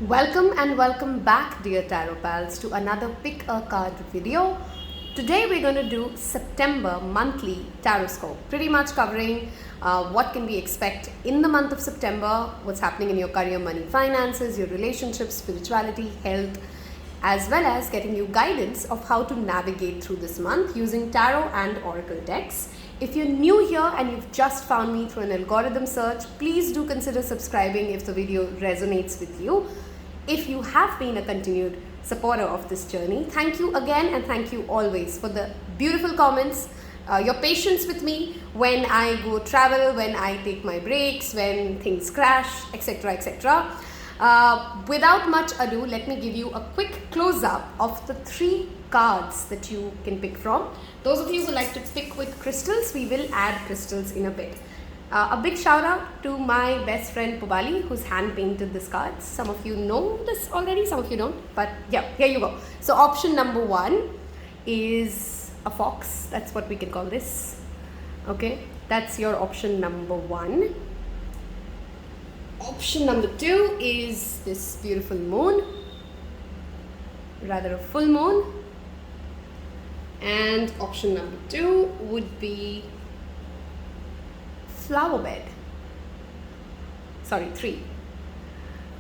Welcome and welcome back, dear Tarot Pals, to another Pick a Card video. Today we're going to do September monthly Taroscope, pretty much covering what can we expect in the month of September, what's happening in your career, money, finances, your relationships, spirituality, health, as well as getting you guidance of how to navigate through this month using tarot and oracle decks. If you're new here and you've just found me through an algorithm search, please do consider subscribing if the video resonates with you. If you have been a continued supporter of this journey, thank you again, and thank you always for the beautiful comments, your patience with me when I go travel, when I take my breaks, when things crash, etc., etc. Without much ado, let me give you a quick close-up of the 3 cards that you can pick from. Those of you who like to pick with crystals, we will add crystals in a bit. A big shout out to my best friend Pubali, who's hand painted this cards. Some of you know this already, some of you don't, but yeah, here you go. So option number 1 is a fox. That's what we can call this. Okay, that's your option number 1. Option number 2 is this beautiful moon, rather a full moon. And option number 2 would be flower bed. Sorry, 3.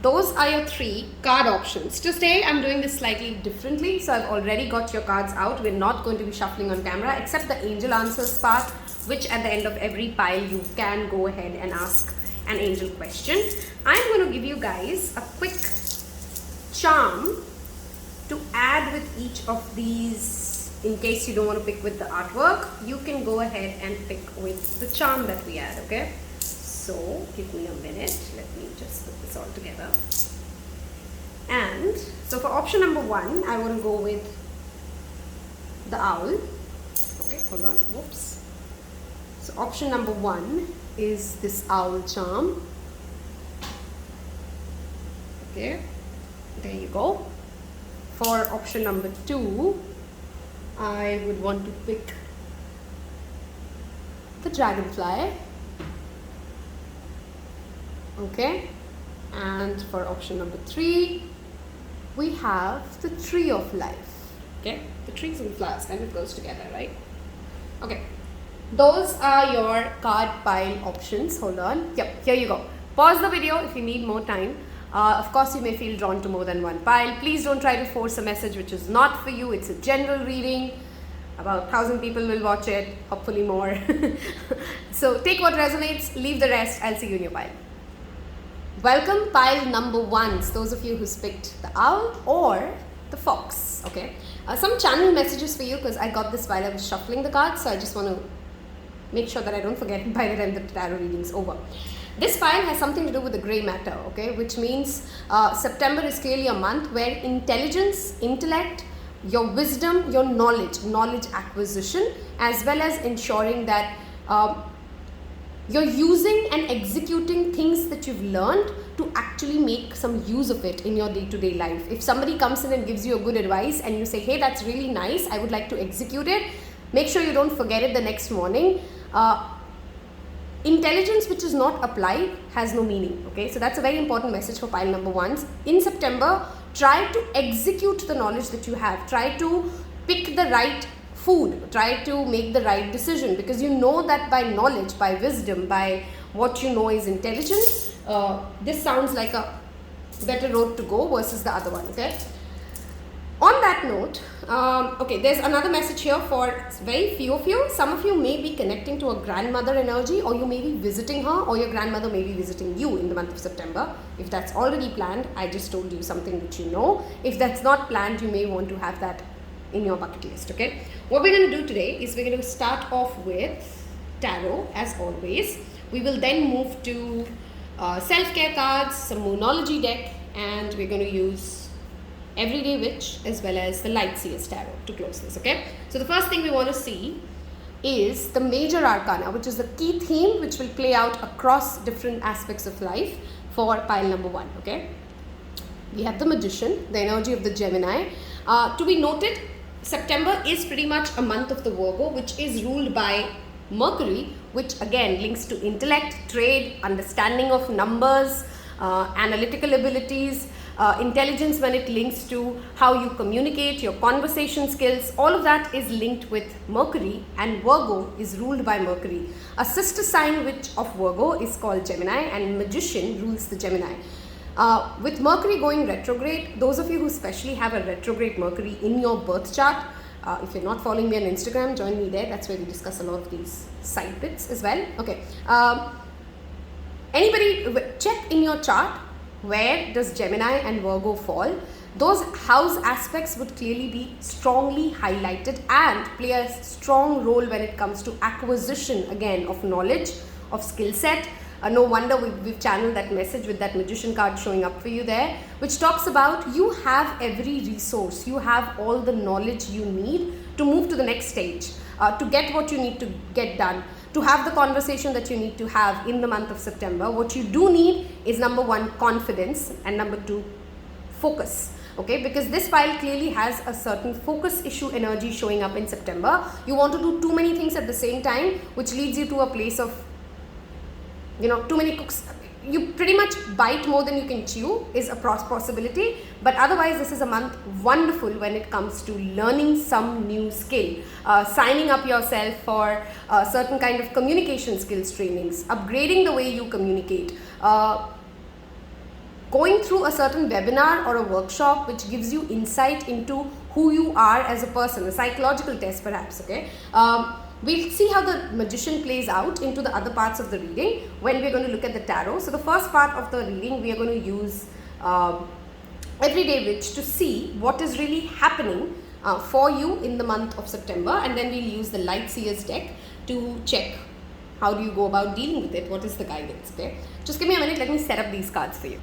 Those are your 3 card options. Today I'm doing this slightly differently, so I've already got your cards out. We're not going to be shuffling on camera except the angel answers part, which at the end of every pile you can go ahead and ask an angel question. I'm going to give you guys a quick charm to add with each of these. In case you don't want to pick with the artwork, you can go ahead and pick with the charm that we add, okay? So, give me a minute. Let me just put this all together. And, so for option number 1, I want to go with the owl. Okay, hold on. Whoops. So, option number 1 is this owl charm. Okay, there you go. For option number 2, I would want to pick the dragonfly. Okay, and for option number 3, we have the tree of life. Okay, the trees and flowers kind of goes together, right? Okay, those are your card pile options. Hold on. Yep, here you go. Pause the video if you need more time. Of course, you may feel drawn to more than one pile. Please don't try to force a message which is not for you. It's a general reading. About 1,000 people will watch it, hopefully more. So take what resonates, leave the rest. I'll see you in your pile. Welcome pile number 1s, those of you who picked the owl or the fox. Okay. Some channel messages for you because I got this while I was shuffling the cards, so I just want to make sure that I don't forget it by the time the tarot reading's over. This pile has something to do with the grey matter, okay, which means September is clearly a month where intelligence, intellect, your wisdom, your knowledge acquisition, as well as ensuring that you're using and executing things that you've learned to actually make some use of it in your day-to-day life. If somebody comes in and gives you a good advice and you say, hey, that's really nice, I would like to execute it, make sure you don't forget it the next morning. Intelligence which is not applied has no meaning, okay? So that's a very important message for pile number 1s. In September, try to execute the knowledge that you have. Try to pick the right food. Try to make the right decision, because you know that by knowledge, by wisdom, by what you know is intelligence, this sounds like a better road to go versus the other one, okay? On that note, okay, there's another message here for very few of you. Some of you may be connecting to a grandmother energy, or you may be visiting her, or your grandmother may be visiting you in the month of September. If that's already planned, I just told you something that you know. If that's not planned, you may want to have that in your bucket list, okay? What we're going to do today is we're going to start off with tarot, as always. We will then move to self-care cards, some moonology deck, and we're going to use Everyday Witch as well as the Light Seers Tarot to close this, okay? So the first thing we want to see is the major arcana, which is the key theme which will play out across different aspects of life for pile number 1, okay? We have the Magician, the energy of the Gemini. To be noted, September is pretty much a month of the Virgo, which is ruled by Mercury, which again links to intellect, trade, understanding of numbers, analytical abilities. Intelligence when it links to how you communicate, your conversation skills, all of that is linked with Mercury, and Virgo is ruled by Mercury. A sister sign which of Virgo is called Gemini, and Magician rules the Gemini. With Mercury going retrograde, those of you who especially have a retrograde Mercury in your birth chart, if you're not following me on Instagram, join me there. That's where we discuss a lot of these side bits as well. Okay. Anybody check in your chart where does Gemini and Virgo fall. Those house aspects would clearly be strongly highlighted and play a strong role when it comes to acquisition again of knowledge, of skill set. No wonder we've channeled that message with that Magician card showing up for you there, which talks about you have every resource, you have all the knowledge you need to move to the next stage, to get what you need to get done, to have the conversation that you need to have in the month of September. What you do need is number one, confidence, and number two, focus. Okay, because this file clearly has a certain focus issue energy showing up in September. You want to do too many things at the same time, which leads you to a place of, too many cooks. You pretty much bite more than you can chew is a possibility, but otherwise this is a month wonderful when it comes to learning some new skill, signing up yourself for certain kind of communication skills trainings, upgrading the way you communicate, going through a certain webinar or a workshop which gives you insight into who you are as a person, a psychological test perhaps, okay? We'll see how the Magician plays out into the other parts of the reading when we're going to look at the tarot. So the first part of the reading, we are going to use Everyday Witch to see what is really happening for you in the month of September, and then we'll use the Light Seers deck to check how do you go about dealing with it, what is the guidance, okay? Just give me a minute, let me set up these cards for you.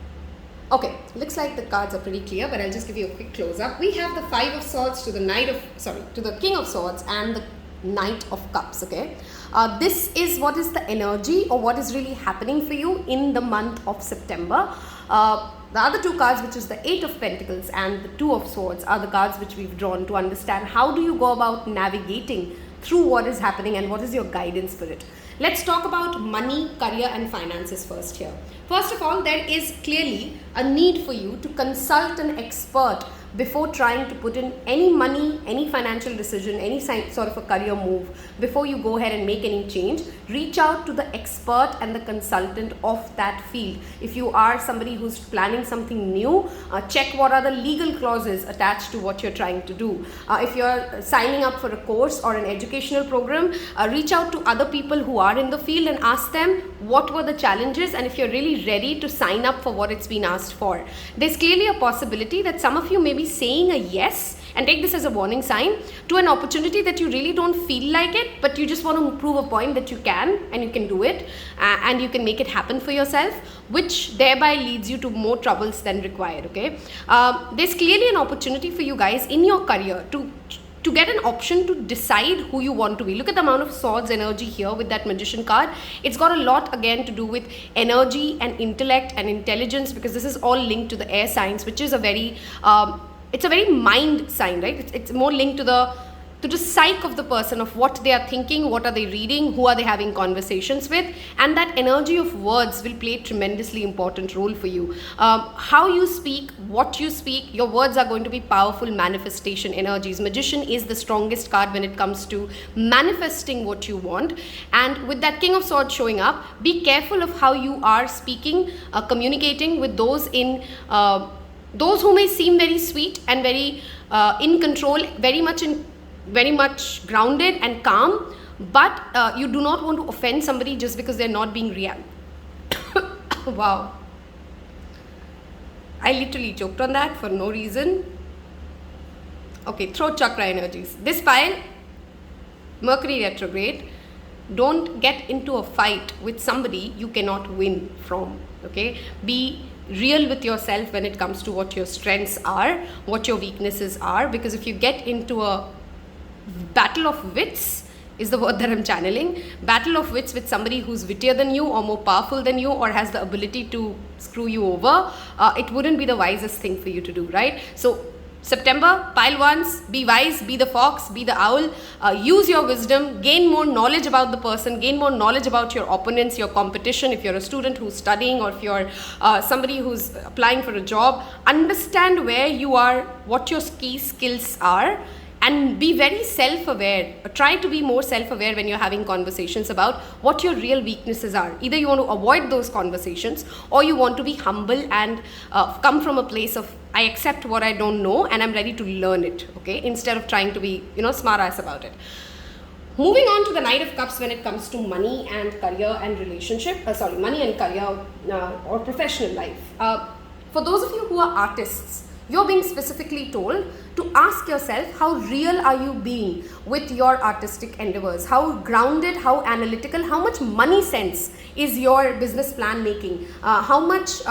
Okay, looks like the cards are pretty clear, but I'll just give you a quick close-up. We have the Five of Swords to the King of Swords and the Knight of Cups, okay? This is what is the energy or what is really happening for you in the month of September. The other two cards, which is the Eight of Pentacles and the Two of Swords, are the cards which we've drawn to understand how do you go about navigating through what is happening and what is your guidance for it. Let's talk about money, career and finances first here. First of all, there is clearly a need for you to consult an expert before trying to put in any money, any financial decision, any sort of a career move. Before you go ahead and make any change, reach out to the expert and the consultant of that field. If you are somebody who's planning something new, check what are the legal clauses attached to what you're trying to do. If you're signing up for a course or an educational program, reach out to other people who are in the field and ask them what were the challenges and if you're really ready to sign up for what it's been asked for. There's clearly a possibility that some of you may be saying a yes, and take this as a warning sign, to an opportunity that you really don't feel like it, but you just want to prove a point that you can and you can do it and you can make it happen for yourself, which thereby leads you to more troubles than required, okay? There's clearly an opportunity for you guys in your career to get an option to decide who you want to be. Look at the amount of swords energy here with that Magician card. It's got a lot again to do with energy and intellect and intelligence, because this is all linked to the air signs, which is a very it's a very mind sign, right? It's more linked to the psyche of the person, of what they are thinking, what are they reading, who are they having conversations with, and that energy of words will play a tremendously important role for you. How you speak, what you speak, your words are going to be powerful manifestation energies. Magician is the strongest card when it comes to manifesting what you want, and with that King of Swords showing up, be careful of how you are speaking, communicating with those in those who may seem very sweet and very in control, very much grounded and calm, but you do not want to offend somebody just because they're not being real. Wow, I literally choked on that for no reason. Okay, throat chakra energies. This file, Mercury retrograde. Don't get into a fight with somebody you cannot win from, okay? Be real with yourself when it comes to what your strengths are, what your weaknesses are, because if you get into a battle of wits, is the word that I'm channeling, battle of wits with somebody who's wittier than you or more powerful than you or has the ability to screw you over, it wouldn't be the wisest thing for you to do, right? So September, pile ones, be wise, be the fox, be the owl, use your wisdom, gain more knowledge about the person, gain more knowledge about your opponents, your competition. If you're a student who's studying, or if you're somebody who's applying for a job, understand where you are, what your key skills are, and be very self-aware. Try to be more self-aware when you're having conversations about what your real weaknesses are. Either you want to avoid those conversations, or you want to be humble and come from a place of, I accept what I don't know and I'm ready to learn it, okay, instead of trying to be, smart ass about it. Moving on to the Knight of Cups when it comes to money and career and relationship, money and career or professional life. For those of you who are artists, you're being specifically told to ask yourself, how real are you being with your artistic endeavors? How grounded, how analytical, how much money sense is your business plan making? How much,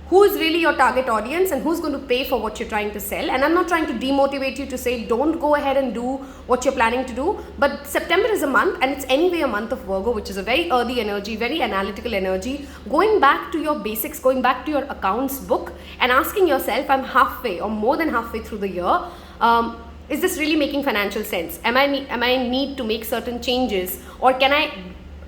who is really your target audience and who's going to pay for what you're trying to sell? And I'm not trying to demotivate you to say, don't go ahead and do what you're planning to do. But September is a month, and it's anyway a month of Virgo, which is a very earthy energy, very analytical energy. Going back to your basics, going back to your accounts book and asking yourself, I'm halfway or more than halfway through the year. Is this really making financial sense? Am I need to make certain changes? Or can I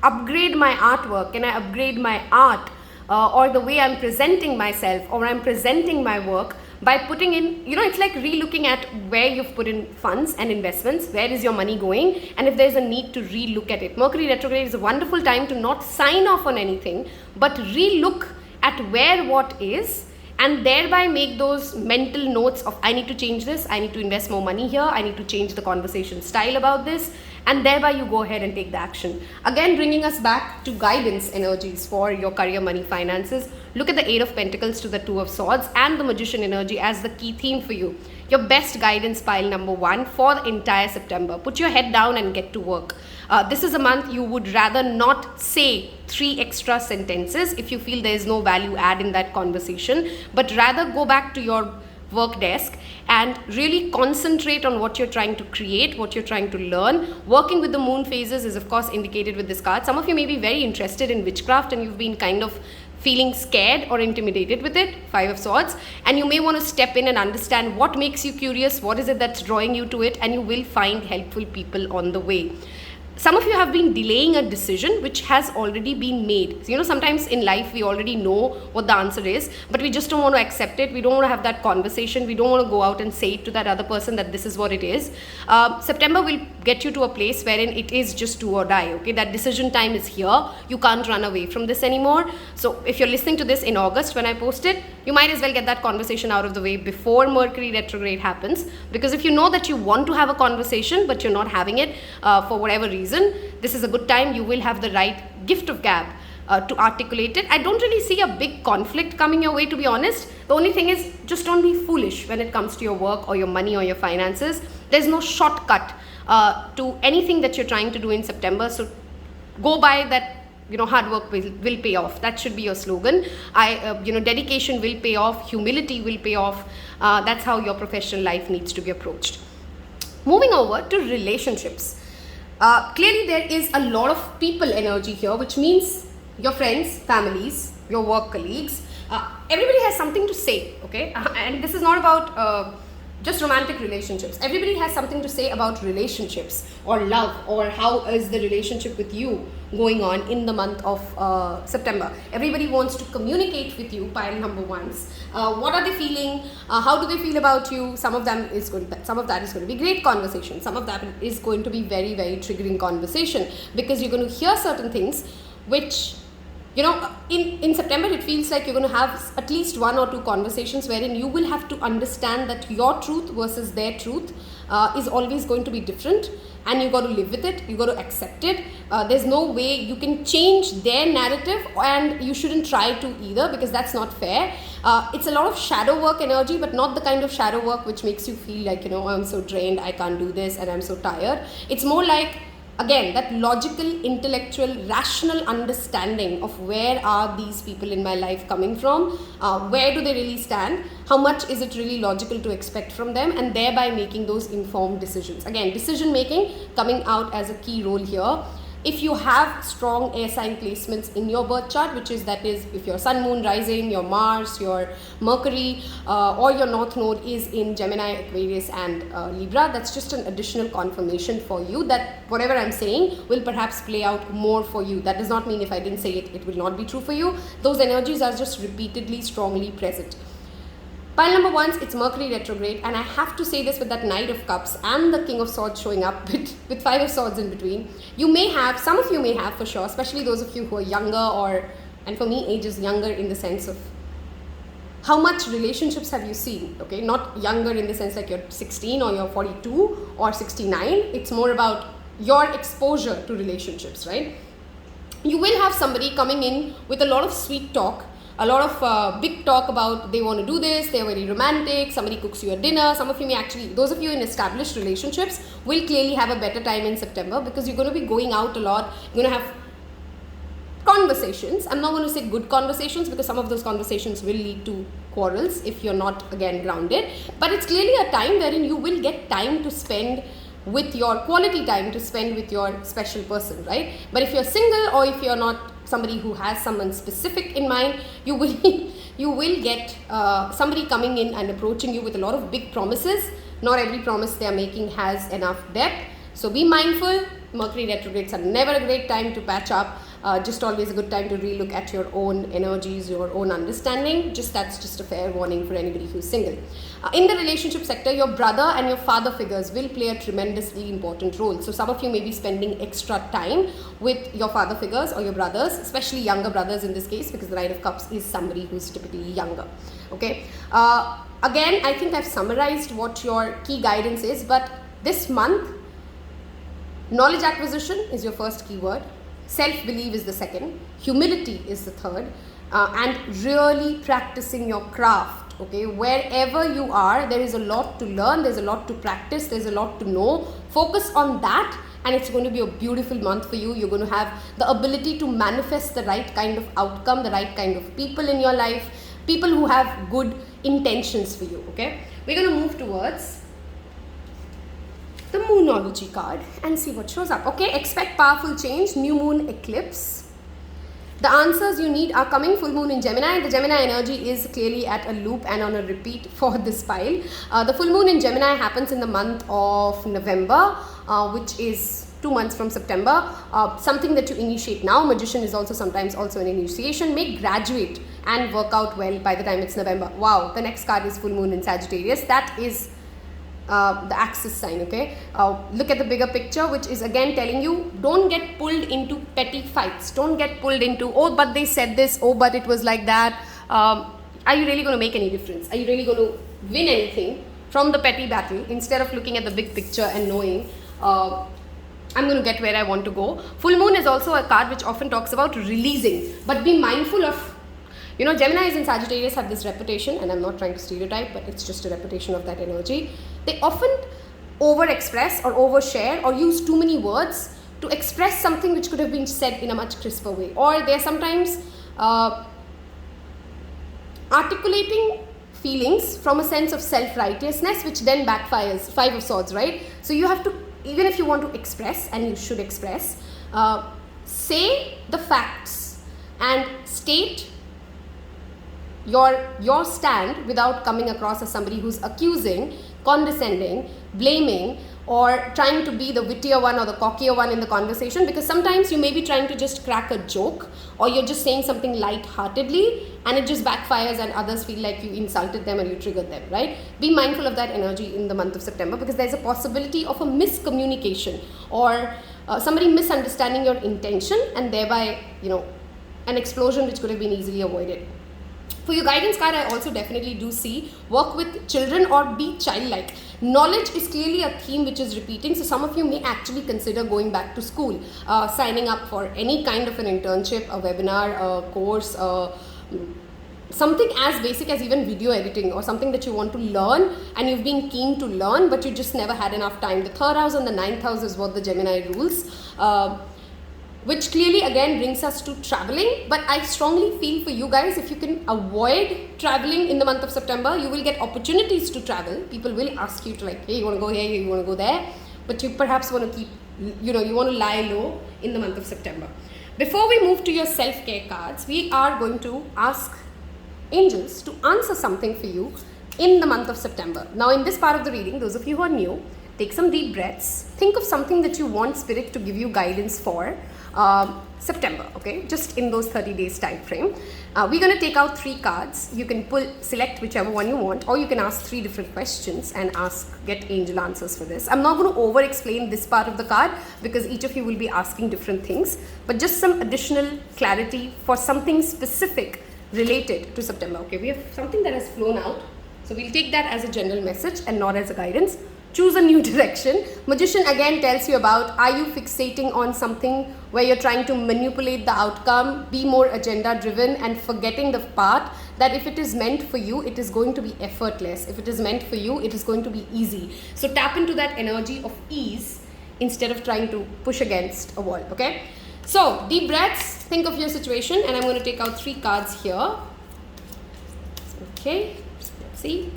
upgrade my artwork? Can I upgrade my art? Or the way I'm presenting myself, or I'm presenting my work by putting in, it's like re-looking at where you've put in funds and investments, where is your money going, and if there's a need to re-look at it. Mercury retrograde is a wonderful time to not sign off on anything, but re-look at where what is, and thereby make those mental notes of, I need to change this, I need to invest more money here, I need to change the conversation style about this, and thereby you go ahead and take the action. Again, bringing us back to guidance energies for your career, money, finances. Look at the Eight of Pentacles to the Two of Swords and the Magician energy as the key theme for you. Your best guidance pile number 1 for the entire September. Put your head down and get to work. This is a month you would rather not say 3 extra sentences if you feel there is no value add in that conversation, but rather go back to your work desk and really concentrate on what you're trying to create, what you're trying to learn. Working with the moon phases is of course indicated with this card. Some of you may be very interested in witchcraft and you've been kind of feeling scared or intimidated with it, 5 of Swords, and you may want to step in and understand what makes you curious, what is it that's drawing you to it, and you will find helpful people on the way. Some of you have been delaying a decision which has already been made. So, sometimes in life we already know what the answer is, but we just don't want to accept it. We don't want to have that conversation. We don't want to go out and say it to that other person that this is what it is. September will get you to a place wherein it is just do or die. Okay, that decision time is here. You can't run away from this anymore. So if you're listening to this in August when I post it, you might as well get that conversation out of the way before Mercury retrograde happens. Because if you know that you want to have a conversation but you're not having it for whatever reason, this is a good time. You will have the right gift of gab to articulate it. I don't really see a big conflict coming your way, to be honest. The only thing is, just don't be foolish when it comes to your work or your money or your finances. There's no shortcut to anything that you're trying to do in September. So go by that, hard work will pay off. That should be your slogan. Dedication will pay off. Humility will pay off. That's how your professional life needs to be approached. Moving over to relationships. Clearly there is a lot of people energy here, which means your friends, families, your work colleagues, everybody has something to say, okay? And this is not about just romantic relationships. Everybody has something to say about relationships or love, or how is the relationship with you going on in the month of September. Everybody wants to communicate with you, pile number 1s. What are they feeling? How do they feel about you? Some of that is going to be great conversation. Some of that is going to be very, very triggering conversation, because you're going to hear certain things which, in September it feels like you're going to have at least 1 or 2 conversations wherein you will have to understand that your truth versus their truth is always going to be different, and you got to live with it, you got to accept it. There's no way you can change their narrative, and you shouldn't try to either, because that's not fair. It's a lot of shadow work energy, but not the kind of shadow work which makes you feel like, I'm so drained, I can't do this, and I'm so tired. It's more like, again, that logical, intellectual, rational understanding of where are these people in my life coming from, where do they really stand, how much is it really logical to expect from them, and thereby making those informed decisions. Again, decision making coming out as a key role here. If you have strong air sign placements in your birth chart, that is if your sun, moon, rising, your Mars, your Mercury, or your north node is in Gemini, Aquarius and Libra, that's just an additional confirmation for you that whatever I'm saying will perhaps play out more for you. That does not mean if I didn't say it, it will not be true for you. Those energies are just repeatedly strongly present. Pile number 1, it's Mercury retrograde, and I have to say this with that Knight of Cups and the King of Swords showing up with 5 of Swords in between. You may have, some of you may have for sure, especially those of you who are younger, and for me age is younger in the sense of how much relationships have you seen, okay? Not younger in the sense like you're 16 or you're 42 or 69. It's more about your exposure to relationships, right? You will have somebody coming in with a lot of sweet talk, a lot of big talk about they want to do this, they're very romantic, somebody cooks you a dinner. Some of you may actually, those of you in established relationships will clearly have a better time in September because you're going to be going out a lot, you're going to have conversations. I'm not going to say good conversations because some of those conversations will lead to quarrels if you're not, again, grounded. But it's clearly a time wherein you will get time to spend with your quality time to spend with your special person, right? But if you're single or if you're not somebody who has someone specific in mind, you will get somebody coming in and approaching you with a lot of big promises. Not every promise they are making has enough depth. So be mindful. Mercury retrogrades are never a great time to patch up. Just always a good time to relook at your own energies, your own understanding. That's just a fair warning for anybody who's single. In the relationship sector, your brother and your father figures will play a tremendously important role. So some of you may be spending extra time with your father figures or your brothers, especially younger brothers in this case, because the Knight of Cups is somebody who's typically younger. Okay. Again, I think I've summarized what your key guidance is, but this month, knowledge acquisition is your first keyword. Self-belief is the second, humility is the third, and really practicing your craft, okay? Wherever you are, there is a lot to learn, there's a lot to practice, there's a lot to know. Focus on that and it's going to be a beautiful month for you. You're going to have the ability to manifest the right kind of outcome, the right kind of people in your life, people who have good intentions for you, okay? We're going to move towards the Moonology card and see what shows up. Okay, expect powerful change, new moon eclipse. The answers you need are coming. Full moon in Gemini. The Gemini energy is clearly at a loop and on a repeat for this pile. The full moon in Gemini happens in the month of November, which is 2 months from September. Something that you initiate now, Magician is also sometimes also an initiation, may graduate and work out well by the time it's November. Wow, the next card is full moon in Sagittarius. That is the axis sign, okay? Look at the bigger picture, which is again telling you don't get pulled into petty fights. Don't get pulled into, oh, but they said this, oh, but it was like that. Are you really going to make any difference? Are you really going to win anything from the petty battle instead of looking at the big picture and knowing I'm going to get where I want to go? Full moon is also a card which often talks about releasing, but be mindful of, you know, Geminis and Sagittarius have this reputation, and I'm not trying to stereotype, but it's just a reputation of that energy. They often over-express or overshare or use too many words to express something which could have been said in a much crisper way. Or they're sometimes articulating feelings from a sense of self-righteousness, which then backfires. 5 of Swords, right? So you have to, even if you want to express, and you should express, say the facts and state your stand without coming across as somebody who's accusing, condescending, blaming, or trying to be the wittier one or the cockier one in the conversation, because sometimes you may be trying to just crack a joke or you're just saying something light-heartedly and it just backfires and others feel like you insulted them or you triggered them, right? Be mindful of that energy in the month of September, because there's a possibility of a miscommunication or somebody misunderstanding your intention and thereby, you know, an explosion which could have been easily avoided. For your guidance card, I also definitely do see work with children or be childlike. Knowledge is clearly a theme which is repeating. So some of you may actually consider going back to school, signing up for any kind of an internship, a webinar, a course, something as basic as even video editing or something that you want to learn and you've been keen to learn, but you just never had enough time. The 3rd house and the 9th house is what the Gemini rules. Which clearly again brings us to traveling, but I strongly feel for you guys, if you can avoid traveling in the month of September, you will get opportunities to travel. People will ask you to, like, hey, you want to go here, you want to go there, but you perhaps want to keep you want to lie low in the month of September. Before we move to your self-care cards, we are going to ask angels to answer something for you in the month of September. Now, in this part of the reading, those of you who are new, take some deep breaths. Think of something that you want Spirit to give you guidance for September, okay? Just in those 30 days time frame. We're going to take out 3 cards. You can select whichever one you want, or you can ask 3 different questions and get angel answers for this. I'm not going to over explain this part of the card because each of you will be asking different things, but just some additional clarity for something specific related to September. Okay, we have something that has flown out, so we'll take that as a general message and not as a guidance. Choose a new direction. Magician again tells you about, are you fixating on something where you're trying to manipulate the outcome, be more agenda driven, and forgetting the part that if it is meant for you, it is going to be effortless. If it is meant for you, it is going to be easy. So tap into that energy of ease instead of trying to push against a wall, okay? So deep breaths, think of your situation, and I'm going to take out 3 cards here. Okay, let's see.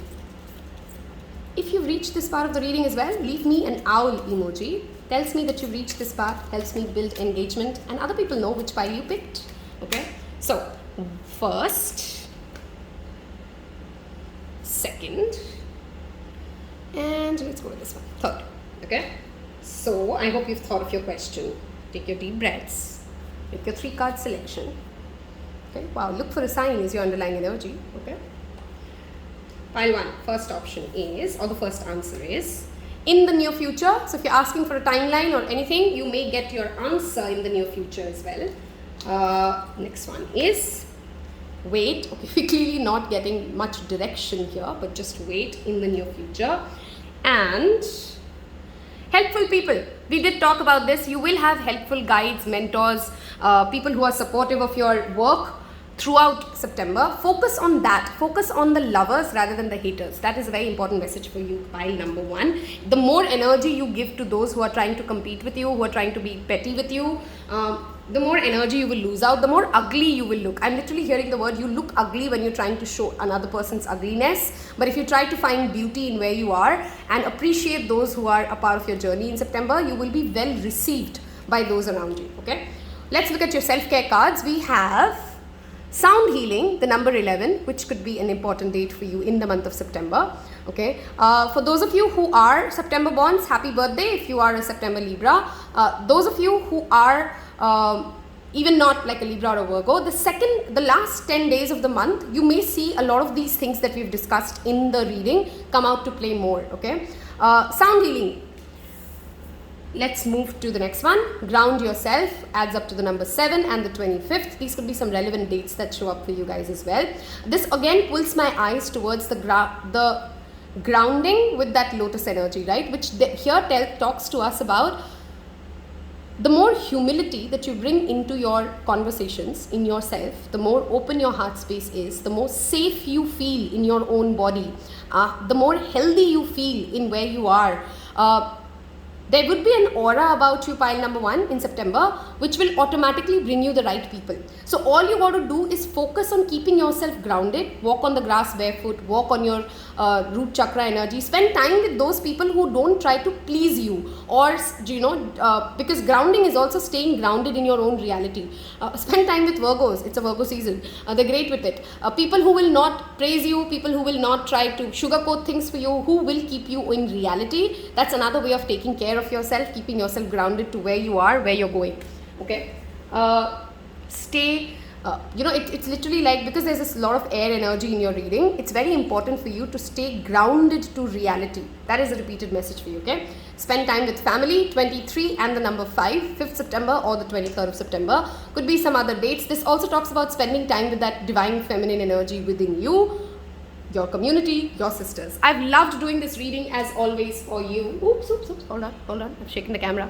If you've reached this part of the reading as well, leave me an owl emoji. Tells me that you've reached this part, helps me build engagement, and other people know which pile you picked. Okay, so first, second, and let's go with this one, third. Okay, so I hope you've thought of your question. Take your deep breaths, make your 3 card selection. Okay, wow, look for a sign is your underlying energy. Okay. Pile 1, first option is, or the first answer is, in the near future. So if you're asking for a timeline or anything, you may get your answer in the near future as well. Next one is, wait. Okay, we're clearly not getting much direction here, but just wait in the near future. And helpful people. We did talk about this. You will have helpful guides, mentors, people who are supportive of your work throughout September. Focus on that. Focus on the lovers rather than the haters. That is a very important message for you, pile number 1. The more energy you give to those who are trying to compete with you, who are trying to be petty with you, the more energy you will lose out, the more ugly you will look. I'm literally hearing the word, you look ugly when you're trying to show another person's ugliness. But if you try to find beauty in where you are and appreciate those who are a part of your journey in September, you will be well received by those around you. Okay, let's look at your self-care cards. We have sound healing, the number 11, which could be an important date for you in the month of September. Okay, for those of you who are September borns, happy birthday if you are a September Libra. Those of you who are even not like a Libra or a Virgo, the last 10 days of the month, you may see a lot of these things that we've discussed in the reading come out to play more. Okay, sound healing. Let's move to the next one. Ground yourself adds up to the number 7 and the 25th. These could be some relevant dates that show up for you guys as well. This again pulls my eyes towards the grounding with that lotus energy, right? Which here talks to us about the more humility that you bring into your conversations in yourself, the more open your heart space is, the more safe you feel in your own body, the more healthy you feel in where you are. There would be an aura about you, pile number 1, in September, which will automatically bring you the right people. So all you got to do is focus on keeping yourself grounded. Walk on the grass barefoot, walk on your root chakra energy. Spend time with those people who don't try to please you, or because grounding is also staying grounded in your own reality. Spend time with Virgos. It's a Virgo season. They're great with it. People who will not praise you, people who will not try to sugarcoat things for you, who will keep you in reality. That's another way of taking care of yourself, keeping yourself grounded to where you are, where you're going. Okay, stay. It's literally like, because there's a lot of air energy in your reading, it's very important for you to stay grounded to reality. That is a repeated message for you. Okay, spend time with family. 23 and the number 5, 5th September or the 23rd of September. Could be some other dates. This also talks about spending time with that divine feminine energy within you, your community, your sisters. I've loved doing this reading as always for you. Oops, hold on, I've shaken the camera.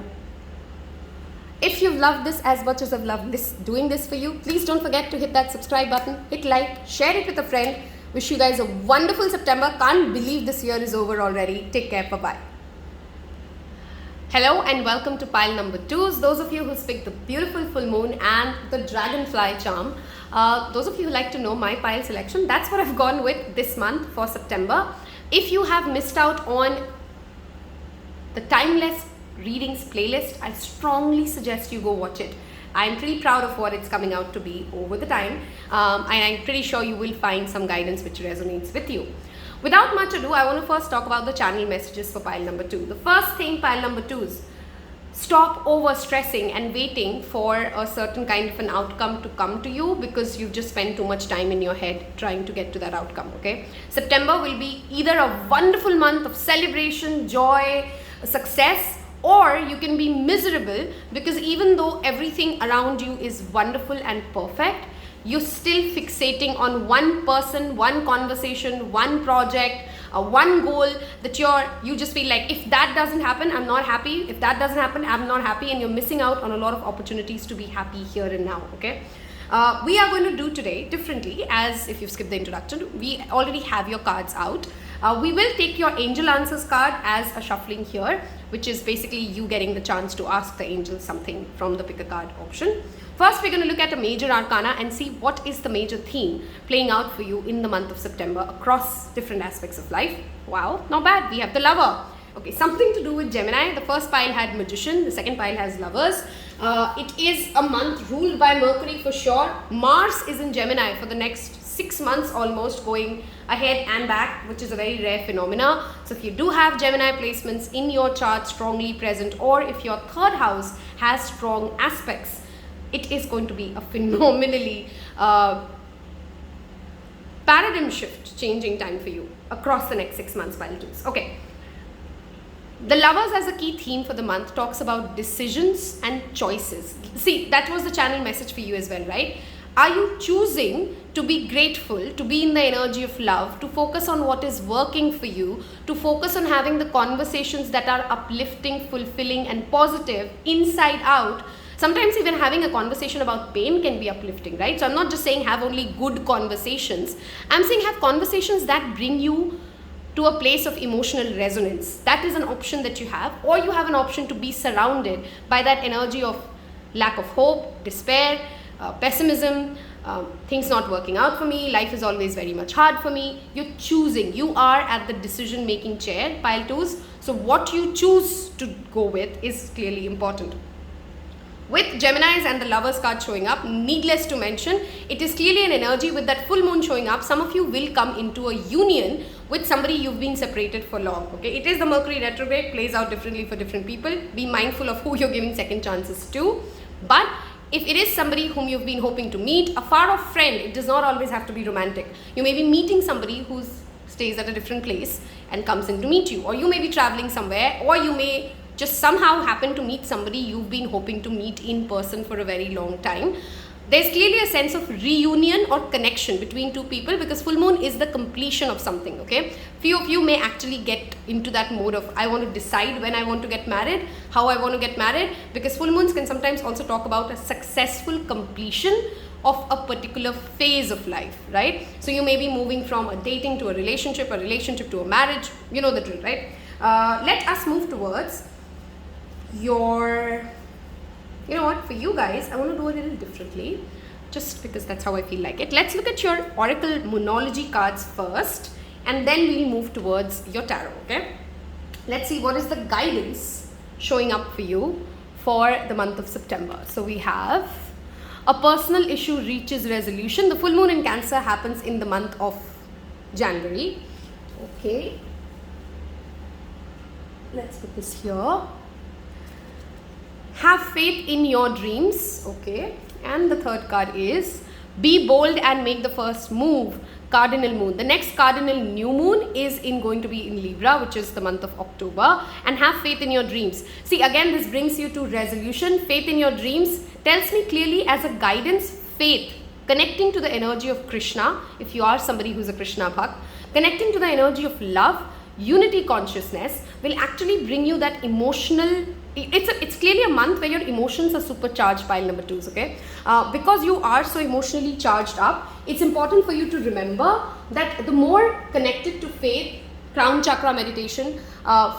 If you've loved this as much as I've loved doing this for you, please don't forget to hit that subscribe button, hit like, share it with a friend. Wish you guys a wonderful September. Can't believe this year is over already. Take care, bye-bye. Hello and welcome to pile number 2. Those of you who picked the beautiful full moon and the dragonfly charm, those of you who like to know my pile selection, that's what I've gone with this month for September. If you have missed out on the timeless readings playlist. I strongly suggest you go watch it. I'm pretty proud of what it's coming out to be over the time, and I'm pretty sure you will find some guidance which resonates with you. Without much ado, I want to first talk about the channel messages for pile number 2. The first thing, pile number 2 is stop over stressing and waiting for a certain kind of an outcome to come to you, because you've just spent too much time in your head trying to get to that outcome. Okay, September will be either a wonderful month of celebration, joy, success, or you can be miserable, because even though everything around you is wonderful and perfect, you're still fixating on one person, one conversation, one project, one goal that you just feel like, if that doesn't happen, I'm not happy. If that doesn't happen, I'm not happy, and you're missing out on a lot of opportunities to be happy here and now. Okay, we are going to do today differently, as if you've skipped the introduction, we already have your cards out. We will take your angel answers card as a shuffling here, which is basically you getting the chance to ask the angel something from the pick a card option. First, we're going to look at a major arcana and see what is the major theme playing out for you in the month of September across different aspects of life. Wow, not bad. We have the Lover. Okay, something to do with Gemini. The first pile had Magician, the second pile has Lovers. It is a month ruled by Mercury for sure. Mars is in Gemini for the next 6 months almost, going ahead and back, which is a very rare phenomena. So if you do have Gemini placements in your chart strongly present, or if your third house has strong aspects, it is going to be a phenomenally paradigm shift changing time for you across the next 6 months, pile 2s. Okay. The Lovers as a key theme for the month talks about decisions and choices. See, that was the channel message for you as well, right? Are you choosing to be grateful, to be in the energy of love, to focus on what is working for you, to focus on having the conversations that are uplifting, fulfilling, and positive inside out? Sometimes even having a conversation about pain can be uplifting, right? So I'm not just saying have only good conversations. I'm saying have conversations that bring you to a place of emotional resonance. That is an option that you have, or you have an option to be surrounded by that energy of lack of hope, despair, pessimism, things not working out for me, life is always very much hard for me. You're choosing, you are at the decision making chair, pile 2s. So what you choose to go with is clearly important. With Geminis and the Lovers card showing up, needless to mention, it is clearly an energy with that full moon showing up. Some of you will come into a union with somebody you've been separated for long. Okay, it is the Mercury retrograde, plays out differently for different people. Be mindful of who you're giving second chances to. But if it is somebody whom you've been hoping to meet, a far off friend, it does not always have to be romantic. You may be meeting somebody who stays at a different place and comes in to meet you, or you may be traveling somewhere, or you may just somehow happen to meet somebody you've been hoping to meet in person for a very long time. There's clearly a sense of reunion or connection between two people, because full moon is the completion of something. Okay, few of you may actually get into that mode of I want to decide when I want to get married, how I want to get married, because full moons can sometimes also talk about a successful completion of a particular phase of life, right? So you may be moving from a dating to a relationship to a marriage. You know the drill, right? Let us move towards your, you know what, for you guys, I want to do a little differently, just because that's how I feel like it. Let's look at your Oracle Moonology cards first, and then we'll move towards your tarot, okay? Let's see what is the guidance showing up for you for the month of September. So we have a personal issue reaches resolution. The full moon in Cancer happens in the month of January. Okay. Let's put this here. Have faith in your dreams. Okay. And the third card is be bold and make the first move. Cardinal moon. The next cardinal new moon is going to be in Libra, which is the month of October. And have faith in your dreams. See, again, this brings you to resolution. Faith in your dreams tells me clearly as a guidance, faith, connecting to the energy of Krishna, if you are somebody who's a Krishna Bhakt, connecting to the energy of love, unity consciousness will actually bring you that emotional. It's clearly a month where your emotions are supercharged, pile number 2s, okay? Because you are so emotionally charged up, it's important for you to remember that the more connected to faith, crown chakra meditation,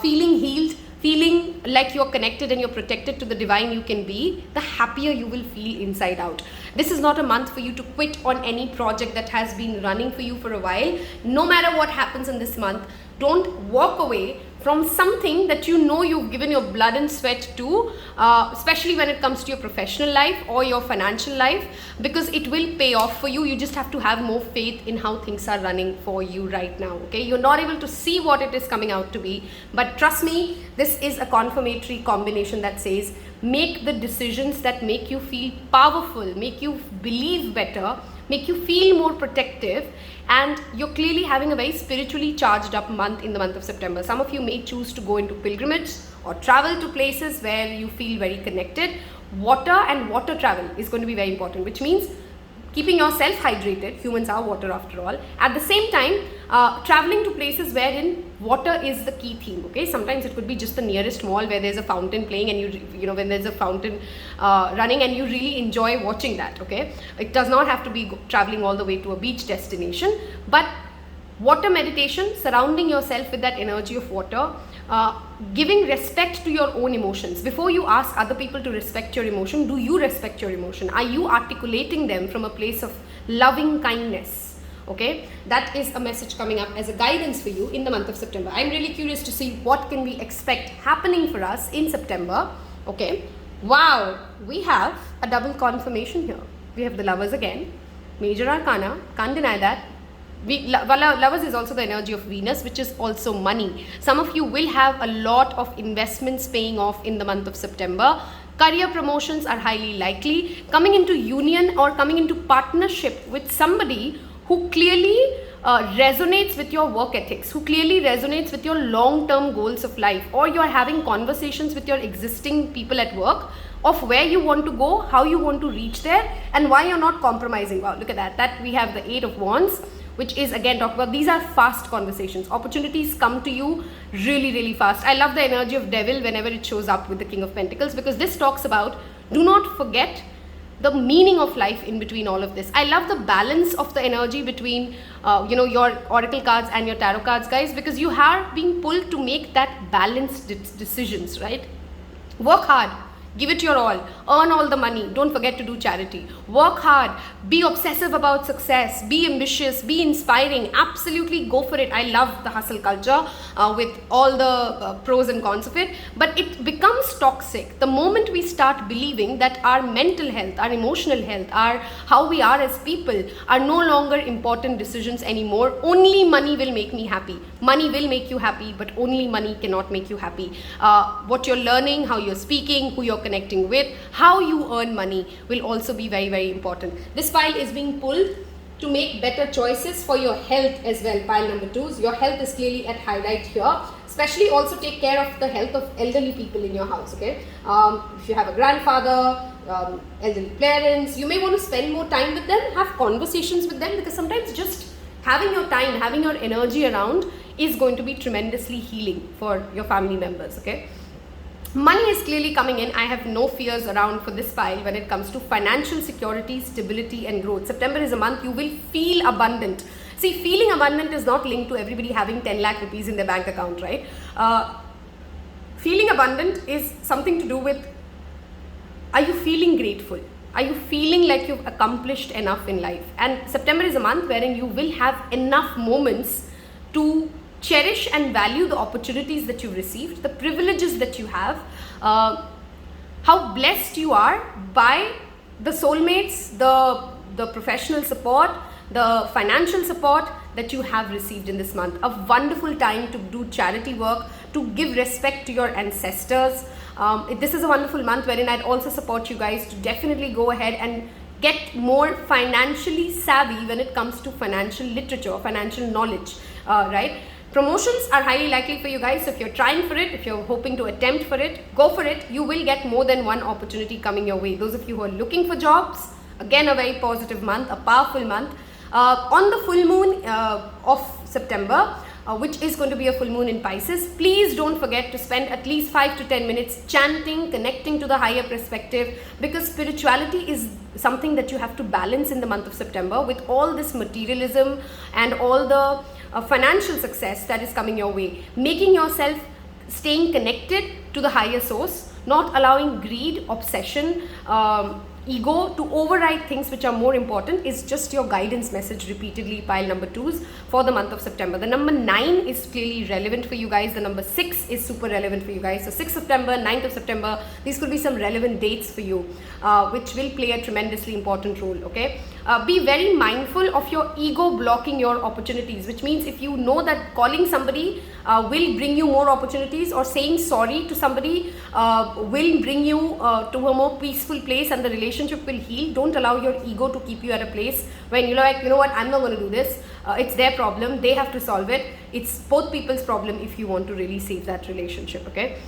feeling healed, feeling like you're connected and you're protected to the divine you can be, the happier you will feel inside out. This is not a month for you to quit on any project that has been running for you for a while. No matter what happens in this month, don't walk away from something that you know you've given your blood and sweat to, especially when it comes to your professional life or your financial life, because it will pay off for you. You just have to have more faith in how things are running for you right now, okay? You're not able to see what it is coming out to be, but trust me, this is a confirmatory combination that says make the decisions that make you feel powerful, make you believe better, make you feel more protective, and you're clearly having a very spiritually charged up month in the month of September. Some of you may choose to go into pilgrimage or travel to places where you feel very connected. Water and water travel is going to be very important, which means keeping yourself hydrated. Humans are water after all. At the same time, traveling to places wherein water is the key theme, okay? Sometimes it could be just the nearest mall where there's a fountain playing, and you know, when there's a fountain running, and you really enjoy watching that, okay? It does not have to be traveling all the way to a beach destination, but water meditation, surrounding yourself with that energy of water, giving respect to your own emotions. Before you ask other people to respect your emotion, do you respect your emotion? Are you articulating them from a place of loving kindness? Okay, that is a message coming up as a guidance for you in the month of September. I'm really curious to see what can we expect happening for us in September. Okay, wow, we have a double confirmation here. We have the Lovers again, Major Arcana, can't deny that. Lovers is also the energy of Venus, which is also money. Some of you will have a lot of investments paying off in the month of September. Career promotions are highly likely. Coming into union or coming into partnership with somebody who clearly resonates with your work ethics, who clearly resonates with your long-term goals of life, or you're having conversations with your existing people at work of where you want to go, how you want to reach there, and why you're not compromising. Wow, look at that. That we have the 8 of Wands, which is again talk about these are fast conversations. Opportunities come to you really fast. I love the energy of Devil whenever it shows up with the King of Pentacles, because this talks about do not forget the meaning of life in between all of this. I love the balance of the energy between your oracle cards and your tarot cards, guys, because you are being pulled to make that balanced decisions, right? Work hard. Give it your all. Earn all the money. Don't forget to do charity. Work hard. Be obsessive about success. Be ambitious. Be inspiring. Absolutely go for it. I love the hustle culture with all the pros and cons of it. But it becomes toxic the moment we start believing that our mental health, our emotional health, our how we are as people are no longer important decisions anymore. Only money will make me happy. Money will make you happy, but only money cannot make you happy. What you're learning, how you're speaking, who you're connecting with, how you earn money will also be very important. This pile is being pulled to make better choices for your health as well. Pile number 2. Your health is clearly at highlight here. Especially also take care of the health of elderly people in your house, okay? If you have a grandfather, elderly parents, you may want to spend more time with them, have conversations with them, because sometimes just having your time, having your energy around is going to be tremendously healing for your family members, okay? Money is clearly coming in. I have no fears around for this pile when it comes to financial security, stability and growth. September is a month you will feel abundant. See, feeling abundant is not linked to everybody having 10 lakh rupees in their bank account, right? Feeling abundant is something to do with, are you feeling grateful? Are you feeling like you've accomplished enough in life? And September is a month wherein you will have enough moments to cherish and value the opportunities that you've received, the privileges that you have, how blessed you are by the soulmates, the professional support, the financial support that you have received in this month. A wonderful time to do charity work, to give respect to your ancestors. This is a wonderful month wherein I'd also support you guys to definitely go ahead and get more financially savvy when it comes to financial literature, financial knowledge, right? Promotions are highly likely for you guys. So if you're trying for it, if you're hoping to attempt for it, go for it. You will get more than one opportunity coming your way. Those of you who are looking for jobs, again, a very positive month, a powerful month. On the full moon of September, which is going to be a full moon in Pisces, please don't forget to spend at least 5 to 10 minutes chanting, connecting to the higher perspective, because spirituality is something that you have to balance in the month of September with all this materialism and all the financial success that is coming your way. Making yourself staying connected to the higher source, not allowing greed, obsession, ego to override things which are more important is just your guidance message repeatedly, pile number 2s, for the month of September. The number 9 is clearly relevant for you guys. The number 6 is super relevant for you guys. So 6th September, 9th of September, these could be some relevant dates for you, which will play a tremendously important role, okay? Be very mindful of your ego blocking your opportunities, which means if you know that calling somebody will bring you more opportunities, or saying sorry to somebody will bring you to a more peaceful place and the relationship will heal, don't allow your ego to keep you at a place when you're like, you know what, I'm not going to do this. It's their problem. They have to solve it. It's both people's problem if you want to really save that relationship, okay?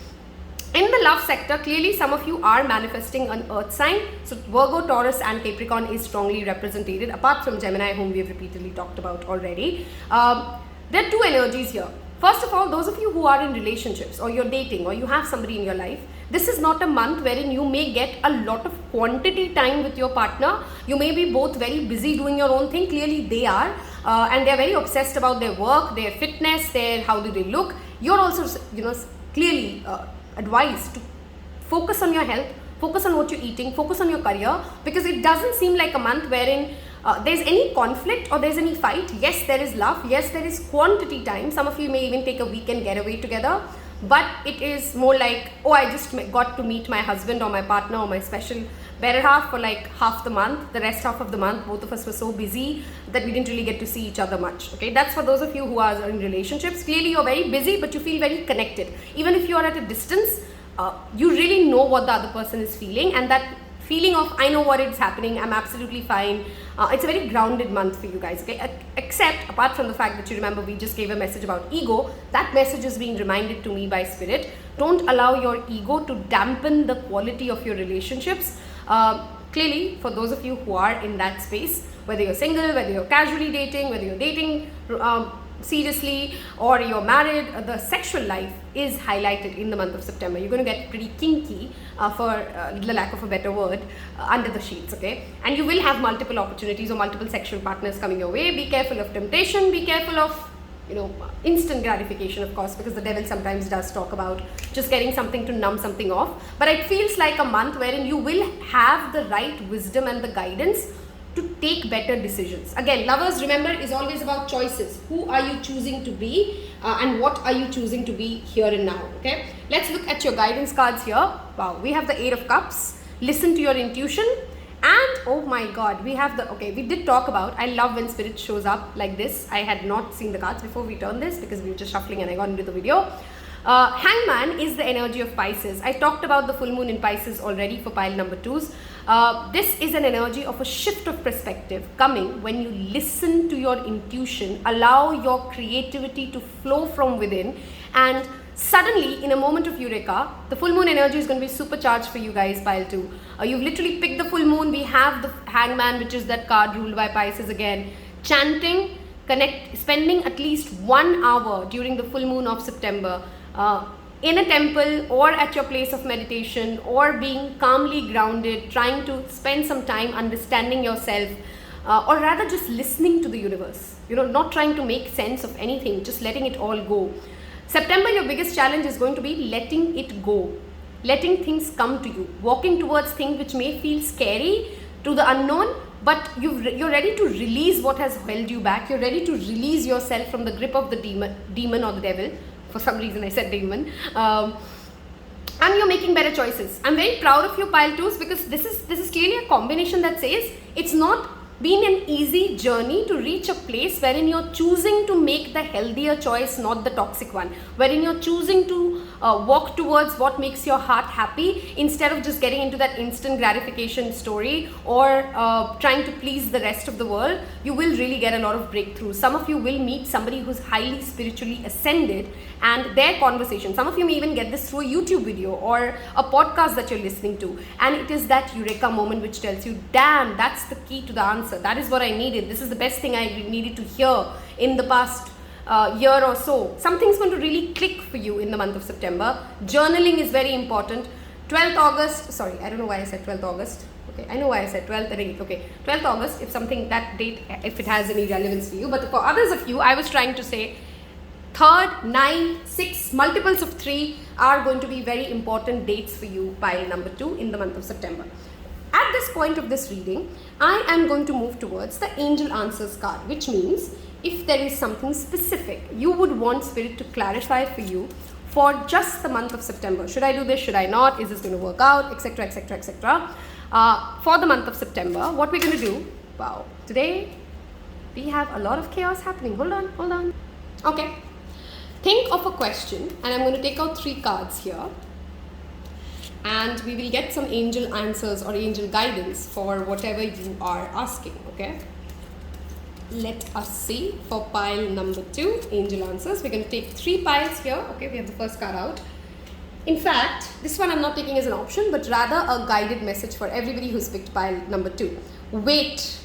In the love sector, clearly some of you are manifesting an earth sign. So Virgo, Taurus and Capricorn is strongly represented, apart from Gemini, whom we have repeatedly talked about already. There are two energies here. First of all, those of you who are in relationships, or you're dating, or you have somebody in your life, this is not a month wherein you may get a lot of quantity time with your partner. You may be both very busy doing your own thing. Clearly they are, and they're very obsessed about their work, their fitness, how do they look. You're also, clearly advised to focus on your health, focus on what you're eating, focus on your career, because it doesn't seem like a month wherein there's any conflict or there's any fight. Yes, there is love. Yes, there is quantity time. Some of you may even take a weekend getaway together, but it is more like, oh, I just got to meet my husband or my partner or my special better half for like half the month. The rest half of the month, both of us were so busy that we didn't really get to see each other much. Okay, that's for those of you who are in relationships. Clearly you're very busy, but you feel very connected. Even if you are at a distance, you really know what the other person is feeling, and that feeling of, I know what is happening, I'm absolutely fine. It's a very grounded month for you guys, okay? Except, apart from the fact that you remember we just gave a message about ego, that message is being reminded to me by Spirit. Don't allow your ego to dampen the quality of your relationships. Clearly, for those of you who are in that space, whether you're single, whether you're casually dating, whether you're dating seriously, or you're married, the sexual life is highlighted in the month of September. You're going to get pretty kinky, for the lack of a better word, under the sheets, okay? And you will have multiple opportunities or multiple sexual partners coming your way. Be careful of temptation. Be careful of, instant gratification, of course, because the devil sometimes does talk about just getting something to numb something off. But it feels like a month wherein you will have the right wisdom and the guidance to take better decisions. Again, lovers, remember, is always about choices. Who are you choosing to be, and what are you choosing to be here and now, okay? Let's look at your guidance cards here. Wow, we have the 8 of Cups. Listen to your intuition. And oh my god, we have we did talk about, I love when Spirit shows up like this. I had not seen the cards before we turned this because we were just shuffling and I got into the video. Hangman is the energy of Pisces. I talked about the full moon in Pisces already for pile number 2s. This is an energy of a shift of perspective coming when you listen to your intuition, allow your creativity to flow from within, and suddenly, in a moment of eureka, the full moon energy is going to be supercharged for you guys, pile 2. You've literally picked the full moon. We have the Hangman, which is that card ruled by Pisces again. Chanting, spending at least 1 hour during the full moon of September in a temple or at your place of meditation, or being calmly grounded, trying to spend some time understanding yourself, or rather just listening to the universe. Not trying to make sense of anything, just letting it all go. September, your biggest challenge is going to be letting it go, letting things come to you, walking towards things which may feel scary to the unknown, but you're ready to release what has held you back. You're ready to release yourself from the grip of the demon or the devil. For some reason I said demon. And you're making better choices. I'm very proud of you, pile 2s, because this is clearly a combination that says it's not been an easy journey to reach a place wherein you're choosing to make the healthier choice, not the toxic one, wherein you're choosing to walk towards what makes your heart happy instead of just getting into that instant gratification story or trying to please the rest of the world. You will really get a lot of breakthroughs. Some of you will meet somebody who's highly spiritually ascended, and their conversation, some of you may even get this through a YouTube video or a podcast that you're listening to, and it is that eureka moment which tells you, damn, that's the key to the answer. That is what I needed. This is the best thing I needed to hear in the past year or so. Something's going to really click for you in the month of September. Journaling is very important. 12th August, sorry, I don't know why I said 12th August. Okay, I know why I said 12th and 8th. Okay, 12th August, if something, that date, if it has any relevance for you. But for others of you, I was trying to say 3rd, 9, 6, multiples of 3 are going to be very important dates for you, pile number 2, in the month of September. At this point of this reading, I am going to move towards the angel answers card, which means if there is something specific you would want Spirit to clarify for you for just the month of September. Should I do this? Should I not? Is this going to work out? Etc. etc. etc. For the month of September, what we're going to do, wow, today we have a lot of chaos happening. Hold on. Okay. Think of a question, and I'm going to take out 3 cards here. And we will get some angel answers or angel guidance for whatever you are asking, okay? Let us see for pile number 2, angel answers. We're going to take 3 piles here, okay? We have the first card out. In fact, this one I'm not taking as an option, but rather a guided message for everybody who's picked pile number 2. Wait.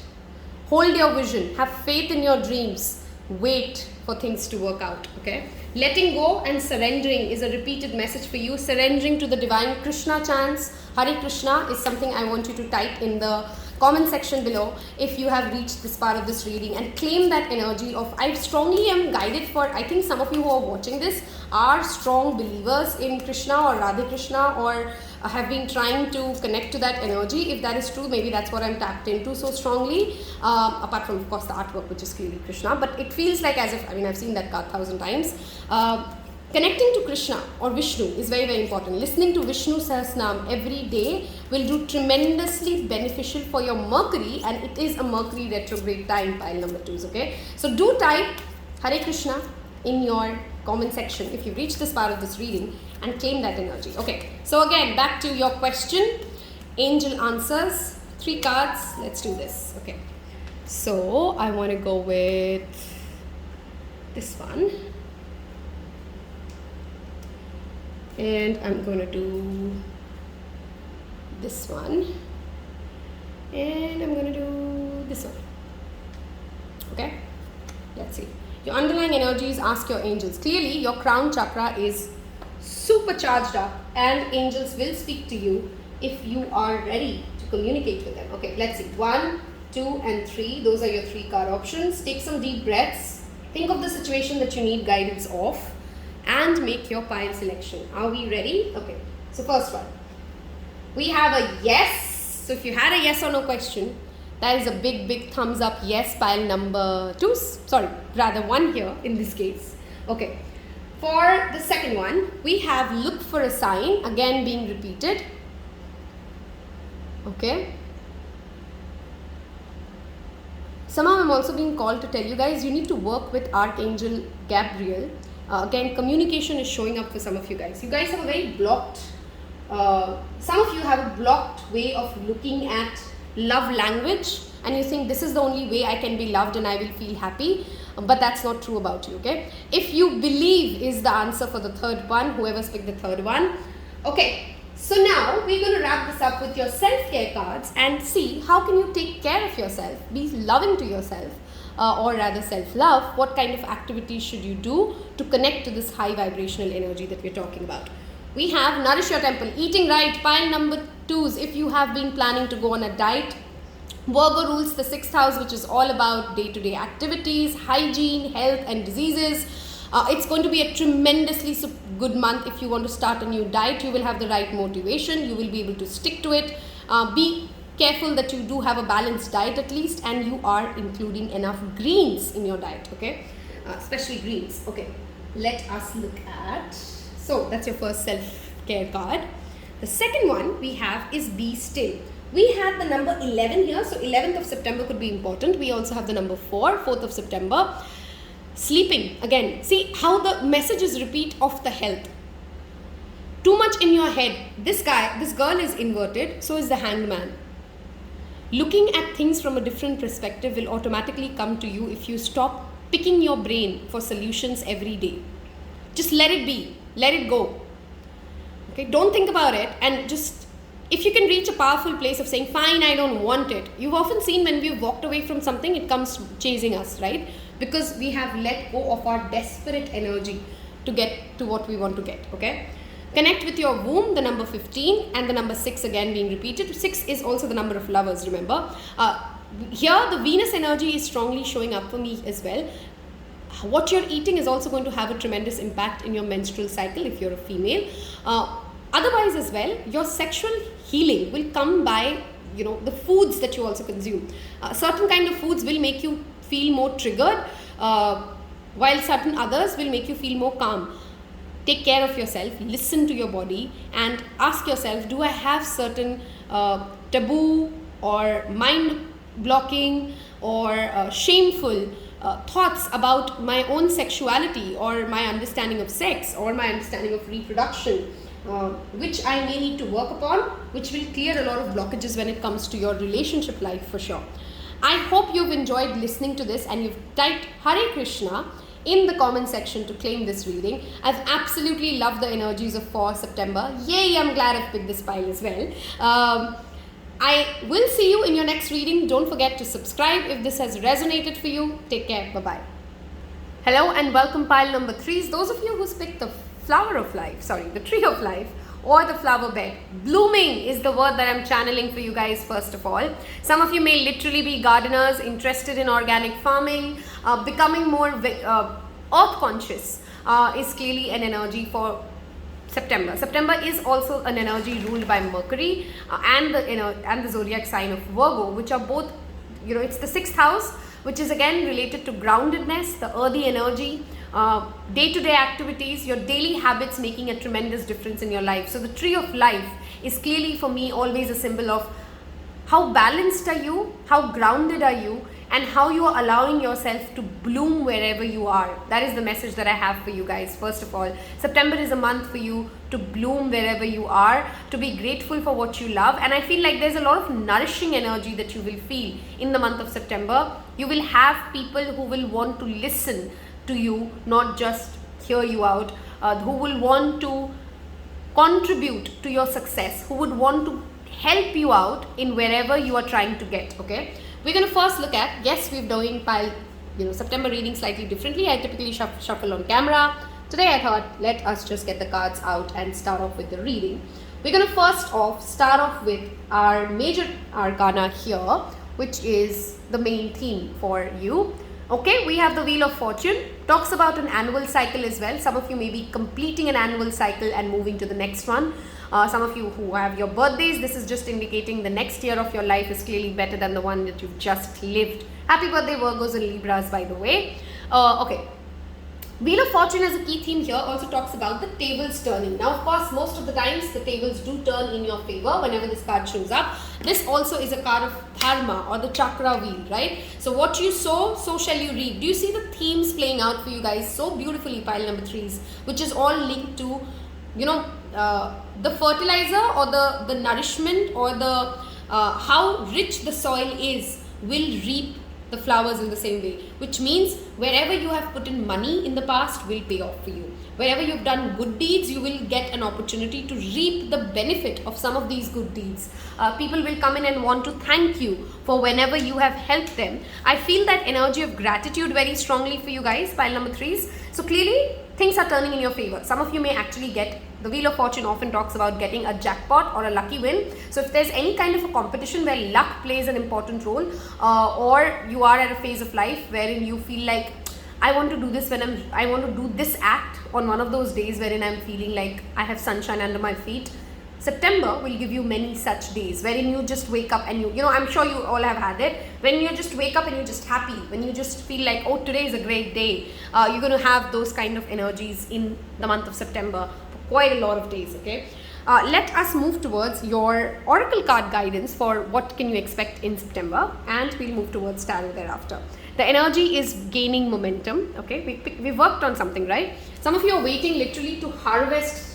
Hold your vision. Have faith in your dreams. Wait for things to work out, okay? Letting go and surrendering is a repeated message for you. Surrendering to the divine Krishna chants, Hare Krishna, is something I want you to type in the comment section below if you have reached this part of this reading, and claim that energy of, I strongly am guided for, I think some of you who are watching this are strong believers in Krishna or Radha Krishna, or have been trying to connect to that energy. If that is true, maybe that's what I'm tapped into so strongly, apart from of course the artwork, which is clearly Krishna, but it feels like as if, I mean, I've seen that card 1,000 times. Connecting to Krishna or Vishnu is very, very important. Listening to Vishnu Sahasranam every day will do tremendously beneficial for your Mercury, and it is a Mercury retrograde time, pile number 2s, okay? So do type Hare Krishna in your comment section if you reach this part of this reading and claim that energy. Okay, so again, back to your question, angel answers, 3 cards, let's do this. Okay, so I want to go with this one. And I'm going to do this one, and I'm going to do this one. Okay, let's see. Your underlying energies, ask your angels. Clearly, your crown chakra is super charged up, and angels will speak to you if you are ready to communicate with them. Okay, let's see. 1, 2, and 3. Those are your 3 card options. Take some deep breaths. Think of the situation that you need guidance of, and make your pile selection. Are we ready? Okay, so first one, we have a yes. So if you had a yes or no question, that is a big, big thumbs up yes, pile number 2, sorry, rather 1 here in this case. Okay, for the second one, we have look for a sign, again being repeated. Okay, somehow I'm also being called to tell you guys, you need to work with Archangel Gabriel. Again, communication is showing up for some of you guys. You guys have a very blocked, some of you have a blocked way of looking at love language, and you think this is the only way I can be loved and I will feel happy, but that's not true about you, okay? If you believe is the answer for the third one, whoever's picked the third one. Okay, so now we're going to wrap this up with your self-care cards and see how can you take care of yourself, be loving to yourself. Or rather self-love. What kind of activities should you do to connect to this high vibrational energy that we're talking about? We have nourish your temple, eating right, pile number 2s. If you have been planning to go on a diet, Virgo rules the 6th house, which is all about day-to-day activities, hygiene, health and diseases. It's going to be a tremendously good month. If you want to start a new diet, you will have the right motivation, you will be able to stick to it. Be careful that you do have a balanced diet at least, and you are including enough greens in your diet, okay? Especially greens. Okay, let us look at, so that's your first self-care card. The second one we have is be still. We have the number 11 here, so 11th of September could be important. We also have the number 4, 4th of September. Sleeping, again, see how the messages repeat of the health. Too much in your head. This girl is inverted, so is the Hanged Man. Looking at things from a different perspective will automatically come to you if you stop picking your brain for solutions every day. Just let it be, let it go. Okay, don't think about it, and just, if you can reach a powerful place of saying, fine, I don't want it. You've often seen when we've walked away from something, it comes chasing us, right? Because we have let go of our desperate energy to get to what we want to get, okay? Connect with your womb, the number 15, and the number 6 again being repeated. 6 is also the number of lovers, remember. Here, the Venus energy is strongly showing up for me as well. What you're eating is also going to have a tremendous impact in your menstrual cycle if you're a female. Otherwise as well, your sexual healing will come by the foods that you also consume. Certain kind of foods will make you feel more triggered, while certain others will make you feel more calm. Take care of yourself, listen to your body, and ask yourself, do I have certain taboo or mind blocking or shameful thoughts about my own sexuality or my understanding of sex or my understanding of reproduction, which I may need to work upon, which will clear a lot of blockages when it comes to your relationship life for sure. I hope you've enjoyed listening to this and you've typed Hare Krishna in the comment section to claim this reading. I've absolutely loved the energies of 4 September. Yay, I'm glad I've picked this pile as well. I will see you in your next reading. Don't forget to subscribe if this has resonated for you. Take care. Bye-bye. Hello and welcome pile number 3s. Those of you who's picked the the tree of life or the flower bed. Blooming is the word that I'm channeling for you guys first of all. Some of you may literally be gardeners interested in organic farming, becoming more earth conscious is clearly an energy for September. September is also an energy ruled by Mercury and the zodiac sign of Virgo, which are both, it's the 6th house, which is again related to groundedness, the earthy energy, day-to-day activities, your daily habits making a tremendous difference in your life. So the tree of life is clearly for me always a symbol of how balanced are you, how grounded are you, and how you are allowing yourself to bloom wherever you are. That is the message that I have for you guys. First of all, September is a month for you to bloom wherever you are, to be grateful for what you love. And I feel like there's a lot of nourishing energy that you will feel in the month of September. You will have people who will want to listen to you, not just hear you out, who will want to contribute to your success, who would want to help you out in wherever you are trying to get, okay? We're going to first look at, yes, we're doing September reading slightly differently. I typically shuffle on camera. Today I thought, let us just get the cards out and start off with the reading. We're going to start off with our major arcana here, which is the main theme for you. Okay, we have the Wheel of Fortune. Talks about an annual cycle as well. Some of you may be completing an annual cycle and moving to the next one. Some of you who have your birthdays, this is just indicating the next year of your life is clearly better than the one that you've just lived. Happy birthday Virgos and Libras, by the way. Okay. Wheel of Fortune as a key theme here also talks about the tables turning. Now, of course, most of the times the tables do turn in your favor whenever this card shows up. This also is a card of Dharma or the chakra wheel, right? So what you sow, so shall you reap. Do you see the themes playing out for you guys so beautifully, pile number 3s, which is all linked to, the fertilizer or the nourishment or the how rich the soil is will reap the flowers in the same way, which means wherever you have put in money in the past will pay off for you. Wherever you've done good deeds, you will get an opportunity to reap the benefit of some of these good deeds. People will come in and want to thank you for whenever you have helped them. I feel that energy of gratitude very strongly for you guys, pile number 3s. So clearly, things are turning in your favor. Some of you may actually get, the Wheel of Fortune often talks about getting a jackpot or a lucky win. So if there's any kind of a competition where luck plays an important role, or you are at a phase of life wherein you feel like, I want to do this I want to do this act on one of those days wherein I'm feeling like I have sunshine under my feet. September will give you many such days wherein you just wake up and I'm sure you all have had it, when you just wake up and you're just happy, when you just feel like, oh, today is a great day. You're going to have those kind of energies in the month of September for quite a lot of days, okay? Let us move towards your oracle card guidance for what can you expect in September, and we'll move towards tarot thereafter. The energy is gaining momentum, okay? We worked on something, right? Some of you are waiting literally to harvest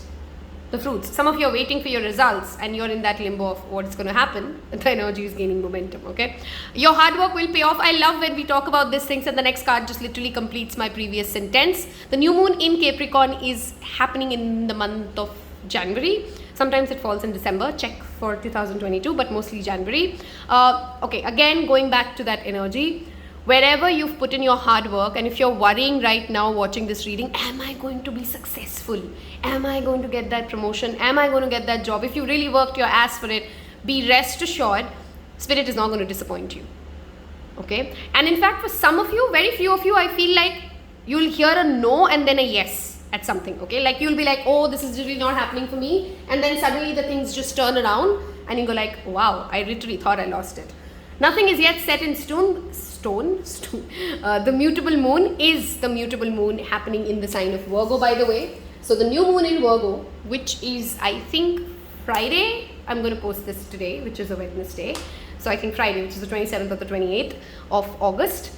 the fruits. Some of you are waiting for your results and you're in that limbo of what's going to happen. The energy is gaining momentum, okay? Your hard work will pay off. I love when we talk about these things and the next card just literally completes my previous sentence. The new moon in Capricorn is happening in the month of January. Sometimes it falls in December. Check for 2022, but mostly January. Okay, again, going back to that energy. Wherever you've put in your hard work, and if you're worrying right now watching this reading, am I going to be successful? Am I going to get that promotion? Am I going to get that job? If you really worked your ass for it, be rest assured, Spirit is not going to disappoint you. Okay? And in fact, for some of you, very few of you, I feel like you'll hear a no and then a yes at something. Okay? Like you'll be like, oh, this is really not happening for me. And then suddenly the things just turn around and you go like, wow, I literally thought I lost it. Nothing is yet set in stone. The mutable moon is the mutable moon happening in the sign of Virgo, by the way. So the new moon in Virgo, which is, I think, Friday. I'm going to post this today, which is a Wednesday. So I think Friday, which is the 27th or the 28th of August,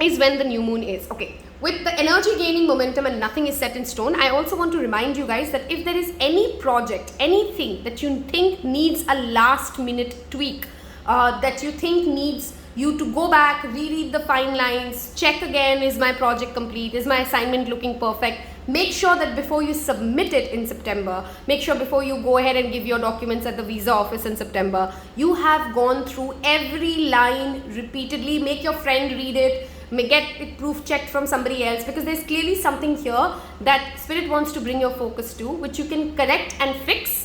is when the new moon is. Okay. With the energy gaining momentum and nothing is set in stone, I also want to remind you guys that if there is any project, anything that you think needs a last minute tweak, that you think needs you to go back, reread the fine lines, check again, is my project complete, is my assignment looking perfect, make sure that before you submit it in September, make sure before you go ahead and give your documents at the visa office in September, you have gone through every line repeatedly, make your friend read it, get it proof checked from somebody else, because there's clearly something here that Spirit wants to bring your focus to, which you can correct and fix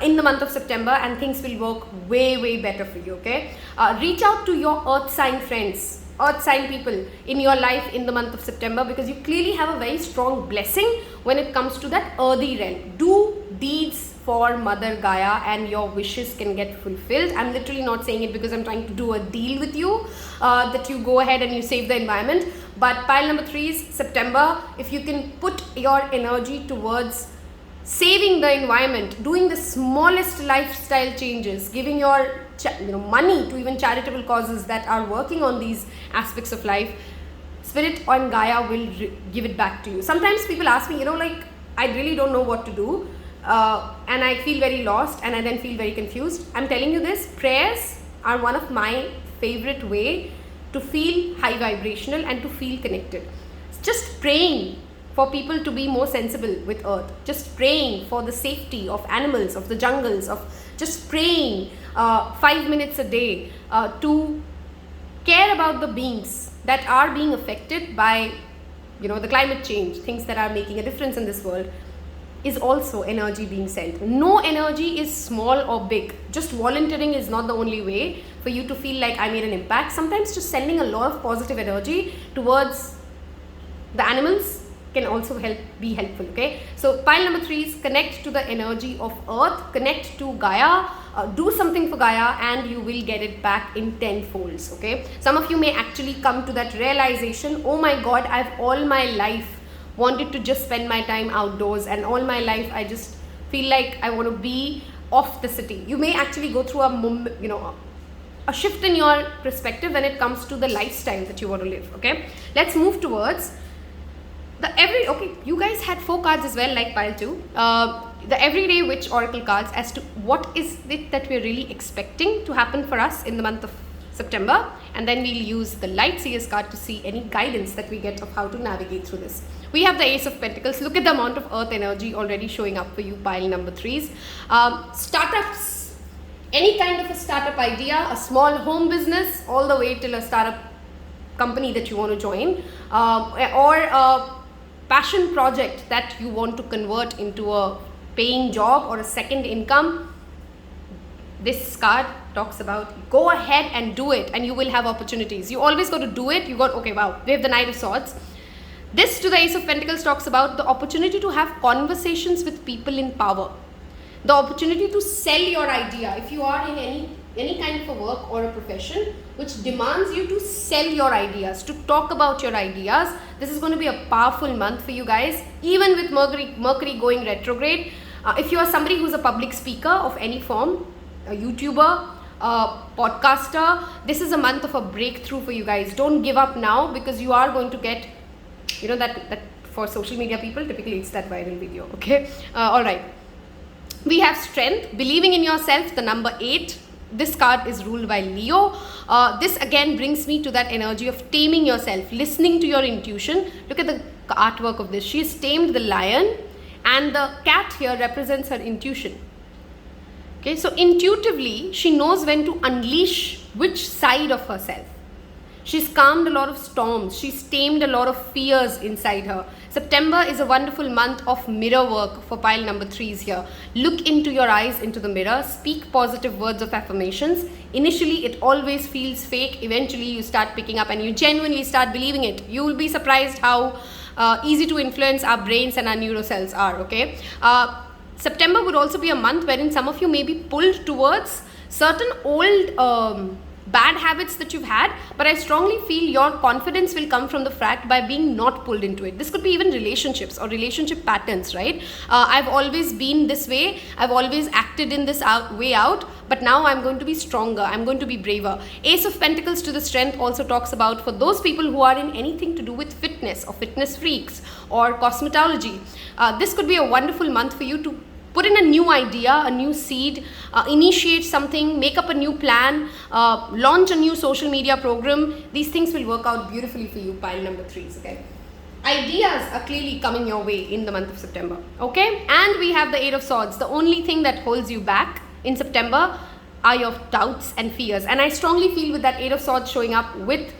in the month of September, and things will work way better for you. Okay, reach out to your earth sign friends, earth sign people in your life in the month of September, because you clearly have a very strong blessing when it comes to that earthy realm. Do deeds for Mother Gaia and your wishes can get fulfilled. I'm literally not saying it because I'm trying to do a deal with you, that you go ahead and you save the environment. But pile number 3 is September. If you can put your energy towards saving the environment, doing the smallest lifestyle changes, giving your money to even charitable causes that are working on these aspects of life, Spirit and Gaia will give it back to you. Sometimes people ask me, like, I really don't know what to do, and I feel very lost, and I then feel very confused. I'm telling you this, prayers are one of my favorite way to feel high vibrational and to feel connected. Just praying for people to be more sensible with earth, just praying for the safety of animals, of the jungles, of just praying 5 minutes a day to care about the beings that are being affected by the climate change, things that are making a difference in this world, is also energy being sent. No energy is small or big. Just volunteering is not the only way for you to feel like I made an impact. Sometimes just sending a lot of positive energy towards the animals can also be helpful. Okay, so pile number 3 is connect to the energy of earth, connect to Gaia, do something for Gaia, and you will get it back in 10 folds. Okay, some of you may actually come to that realization, oh my god, I've all my life wanted to just spend my time outdoors, and all my life I just feel like I want to be off the city. You may actually go through a shift in your perspective when it comes to the lifestyle that you want to live. Okay, let's move towards you guys had 4 cards as well, like pile 2, the everyday witch oracle cards as to what is it that we're really expecting to happen for us in the month of September, and then we'll use the light seers card to see any guidance that we get of how to navigate through this. We have the Ace of Pentacles. Look at the amount of earth energy already showing up for you, pile number 3s. Startups, any kind of a startup idea, a small home business, all the way till a startup company that you want to join, or a passion project that you want to convert into a paying job or a second income. This card talks about go ahead and do it, and you will have opportunities. You always got to do it. Okay, wow, we have the Knight of Swords. This to the Ace of Pentacles talks about the opportunity to have conversations with people in power, the opportunity to sell your idea. If you are in any kind of a work or a profession which demands you to sell your ideas, to talk about your ideas, this is going to be a powerful month for you guys, even with Mercury going retrograde. If you are somebody who's a public speaker of any form, a YouTuber, a podcaster, this is a month of a breakthrough for you guys. Don't give up now, because you are going to get, that for social media people, typically it's that viral video. Okay, all right. We have strength, believing in yourself, the number 8. This card is ruled by Leo. This again brings me to that energy of taming yourself, listening to your intuition. Look at the artwork of this. She has tamed the lion, and the cat here represents her intuition. Okay, so intuitively, she knows when to unleash which side of herself. She's calmed a lot of storms. She's tamed a lot of fears inside her. September is a wonderful month of mirror work for pile number 3s here. Look into your eyes, into the mirror. Speak positive words of affirmations. Initially, it always feels fake. Eventually, you start picking up and you genuinely start believing it. You will be surprised how easy to influence our brains and our neurocells are. Okay. September would also be a month wherein some of you may be pulled towards certain old bad habits that you've had, but I strongly feel your confidence will come from the fact by being not pulled into it. This could be even relationships or relationship patterns, right? I've always been this way, I've always acted in this way out, but now I'm going to be stronger, I'm going to be braver. Ace of Pentacles to the Strength also talks about for those people who are in anything to do with fitness or fitness freaks or cosmetology. This could be a wonderful month for you to put in a new idea, a new seed, initiate something, make up a new plan, launch a new social media program. These things will work out beautifully for you, pile number 3s, okay? Ideas are clearly coming your way in the month of September, okay? And we have the 8 of Swords. The only thing that holds you back in September are your doubts and fears. And I strongly feel with that 8 of Swords showing up with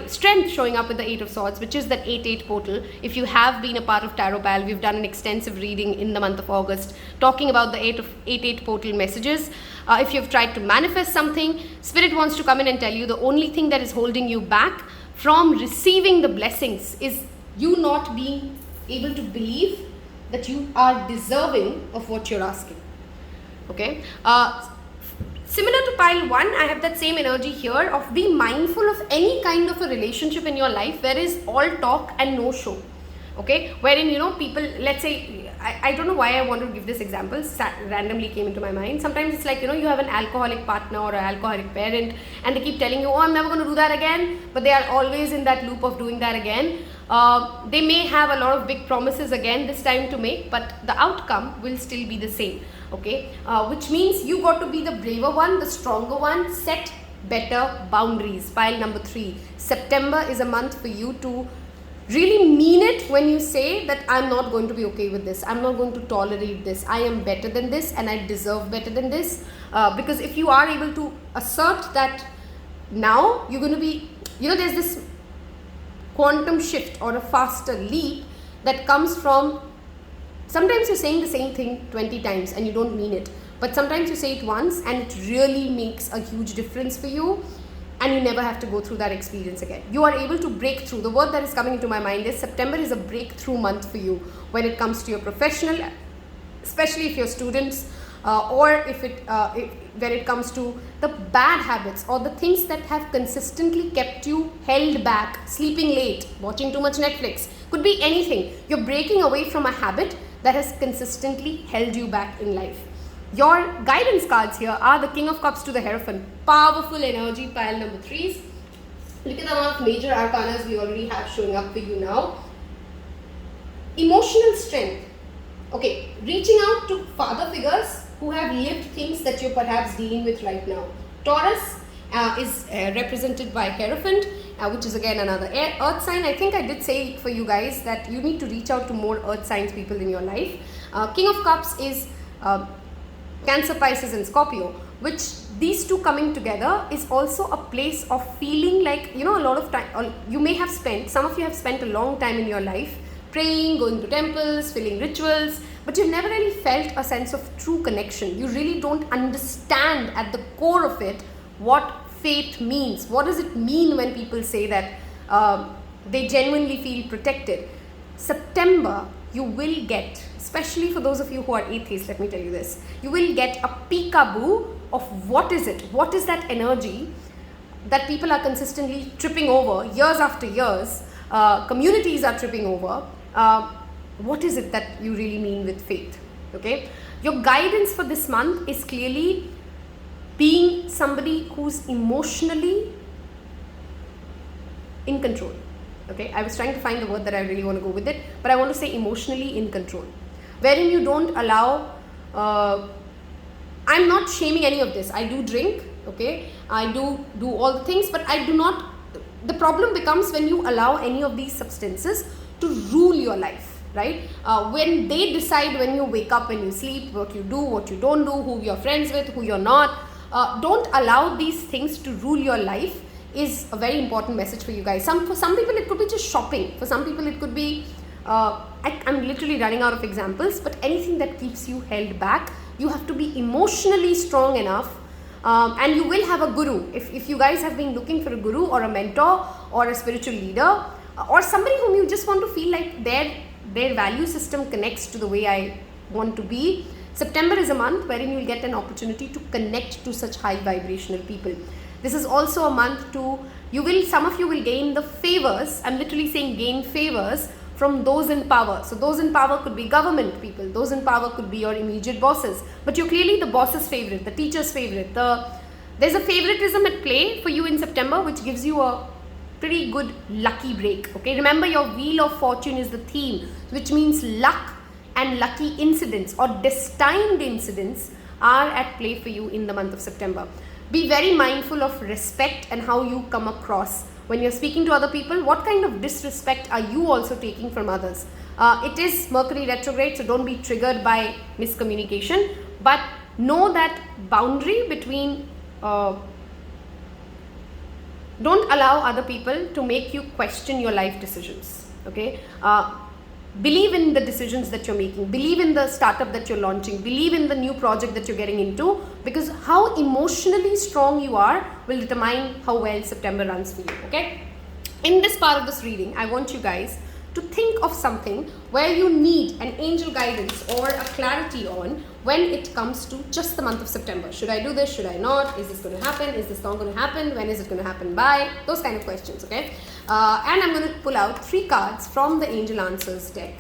strength showing up with the 8 of Swords, which is that 8-8 portal. If you have been a part of Taropal, we've done an extensive reading in the month of August talking about the 8-8 portal messages. If you've tried to manifest something, Spirit wants to come in and tell you the only thing that is holding you back from receiving the blessings is you not being able to believe that you are deserving of what you're asking. Okay? Similar to pile 1, I have that same energy here of be mindful of any kind of a relationship in your life where is all talk and no show. Okay, wherein people, let's say, I don't know why I want to give this example, randomly came into my mind. Sometimes it's like, you have an alcoholic partner or an alcoholic parent and they keep telling you, oh, I'm never going to do that again, but they are always in that loop of doing that again. They may have a lot of big promises again this time to make, but the outcome will still be the same. Okay, which means you got to be the braver one, the stronger one, set better boundaries. Pile number 3. September is a month for you to really mean it when you say that I'm not going to be okay with this, I'm not going to tolerate this, I am better than this and I deserve better than this. Because if you are able to assert that now, you're going to be, there's this quantum shift or a faster leap that comes from sometimes you're saying the same thing 20 times and you don't mean it, but sometimes you say it once and it really makes a huge difference for you and you never have to go through that experience again. You are able to break through. The word that is coming into my mind is September is a breakthrough month for you when it comes to your professional, especially if you're students, or when it comes to the bad habits or the things that have consistently kept you held back, sleeping late, watching too much Netflix, could be anything. You're breaking away from a habit that has consistently held you back in life. Your guidance cards here are the King of Cups to the Hierophant. Powerful energy, pile number 3s. Look at the amount of major arcanas we already have showing up for you now. Emotional strength. Okay, reaching out to father figures who have lived things that you're perhaps dealing with right now. Taurus is represented by Hierophant, which is again another earth sign. I think I did say for you guys that you need to reach out to more earth signs people in your life. King of Cups is Cancer, Pisces and Scorpio, which these two coming together is also a place of feeling like, a lot of time, you may have spent, some of you have spent a long time in your life praying, going to temples, filling rituals, but you've never really felt a sense of true connection. You really don't understand at the core of it what faith means. What does it mean when people say that they genuinely feel protected? September, you will get, especially for those of you who are atheists, let me tell you this, you will get a peekaboo of what is it, what is that energy that people are consistently tripping over years after years, communities are tripping over. What is it that you really mean with faith? Okay, your guidance for this month is clearly being somebody who's emotionally in control. Okay, I was trying to find the word that I really want to go with it, but I want to say emotionally in control, wherein you don't allow, I'm not shaming any of this, I do drink, okay, I do all the things, but I do not, the problem becomes when you allow any of these substances to rule your life, right? When they decide when you wake up, when you sleep, what you do, what you don't do, who you're friends with, who you're not, don't allow these things to rule your life is a very important message for you guys. For some people it could be just shopping, for some people it could be, I'm literally running out of examples, but anything that keeps you held back, you have to be emotionally strong enough, and you will have a guru. If you guys have been looking for a guru or a mentor or a spiritual leader or somebody whom you just want to feel like their value system connects to the way I want to be, September is a month wherein you will get an opportunity to connect to such high vibrational people. This is also a month some of you will gain the favors, I'm literally saying gain favors from those in power. So those in power could be government people, those in power could be your immediate bosses, but you're clearly the boss's favorite, the teacher's favorite. There's a favoritism at play for you in September, which gives you a pretty good lucky break. Okay, remember your wheel of fortune is the theme, which means luck and lucky incidents or destined incidents are at play for you in the month of September. Be very mindful of respect and how you come across when you're speaking to other people. What kind of disrespect are you also taking from others? It is Mercury retrograde, so don't be triggered by miscommunication, but know that boundary between don't allow other people to make you question your life decisions. Okay, believe in the decisions that you're making, believe in the startup that you're launching, believe in the new project that you're getting into, because how emotionally strong you are will determine how well September runs for you. Okay, in this part of this reading, I want you guys to think of something where you need an angel guidance or a clarity on when it comes to just the month of September. Should I do this? Should I not? Is this going to happen? Is this not going to happen? When is it going to happen by? Those kind of questions, okay? And I'm going to pull out 3 cards from the Angel Answers deck.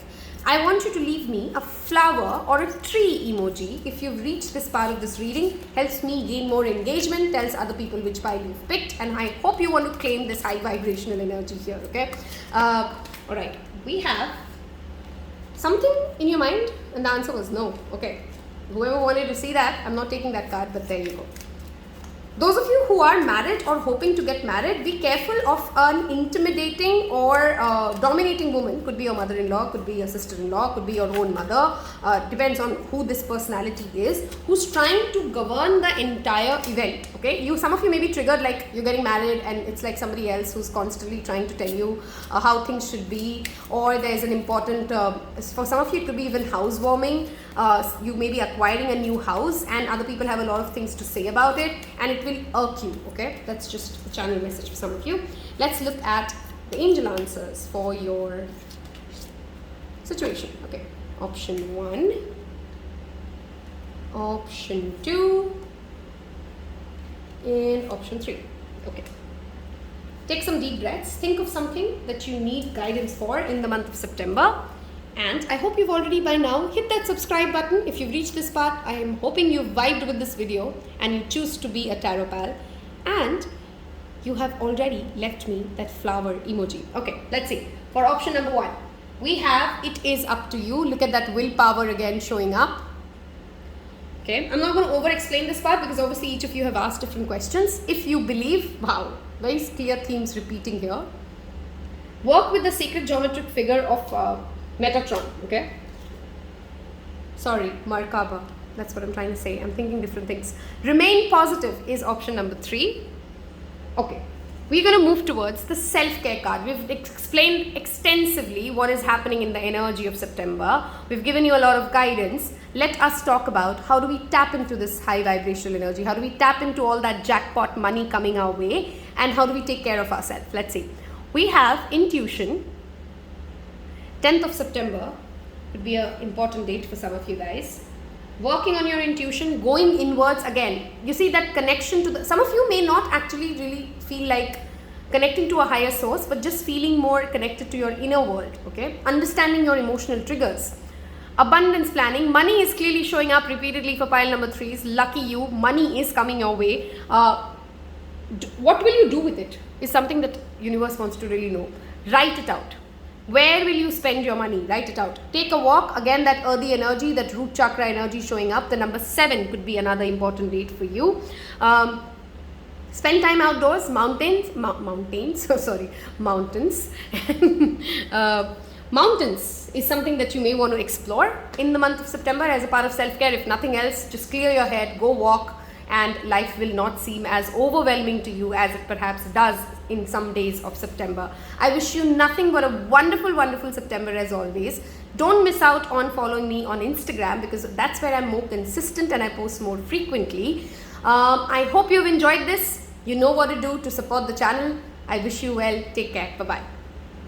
I want you to leave me a flower or a tree emoji if you've reached this part of this reading. Helps me gain more engagement, tells other people which pile you've picked, and I hope you want to claim this high vibrational energy here, okay? Alright, we have something in your mind, and the answer was no. Okay, whoever wanted to see that, I'm not taking that card, but there you go. Those of you who are married or hoping to get married, be careful of an intimidating or dominating woman. Could be your mother-in-law, could be your sister-in-law, could be your own mother. Depends on who this personality is, who's trying to govern the entire event. Okay, some of you may be triggered like you're getting married and it's like somebody else who's constantly trying to tell you how things should be, or there's an important, for some of you it could be even housewarming. You may be acquiring a new house and other people have a lot of things to say about it, and it will irk you. Okay, that's just a channel message for some of you. Let's look at the angel answers for your situation. Okay, option 1, option 2, and option 3. Okay, take some deep breaths, think of something that you need guidance for in the month of September. And I hope you've already by now hit that subscribe button. If you've reached this part, I am hoping you've vibed with this video and you choose to be a Taropal, and you have already left me that flower emoji. Okay, let's see. For option number 1, we have it is up to you. Look at that willpower again showing up. Okay, I'm not going to over explain this part because obviously each of you have asked different questions. If you believe, wow, very clear themes repeating here. Work with the sacred geometric figure of Metatron, okay? Sorry, Markaba. That's what I'm trying to say. I'm thinking different things. Remain positive is option number 3. Okay, we're going to move towards the self-care card. We've explained extensively what is happening in the energy of September. We've given you a lot of guidance. Let us talk about how do we tap into this high vibrational energy? How do we tap into all that jackpot money coming our way? And how do we take care of ourselves? Let's see. We have intuition. 10th of September would be an important date for some of you guys. Working on your intuition, going inwards again. You see that connection to some of you may not actually really feel like connecting to a higher source, but just feeling more connected to your inner world, okay? Understanding your emotional triggers. Abundance planning. Money is clearly showing up repeatedly for pile number 3s. Lucky you, money is coming your way. What will you do with it is something that universe wants to really know. Write it out. Where will you spend your money? Write it out. Take a walk. Again, that earthy energy, that root chakra energy showing up. The number 7 could be another important date for you. Spend time outdoors. Mountains. Mountains is something that you may want to explore in the month of September as a part of self-care. If nothing else, just clear your head, go walk, and life will not seem as overwhelming to you as it perhaps does in some days of September. I wish you nothing but a wonderful, wonderful September as always. Don't miss out on following me on Instagram because that's where I'm more consistent and I post more frequently. I hope you've enjoyed this. You know what to do to support the channel. I wish you well. Take care. Bye-bye.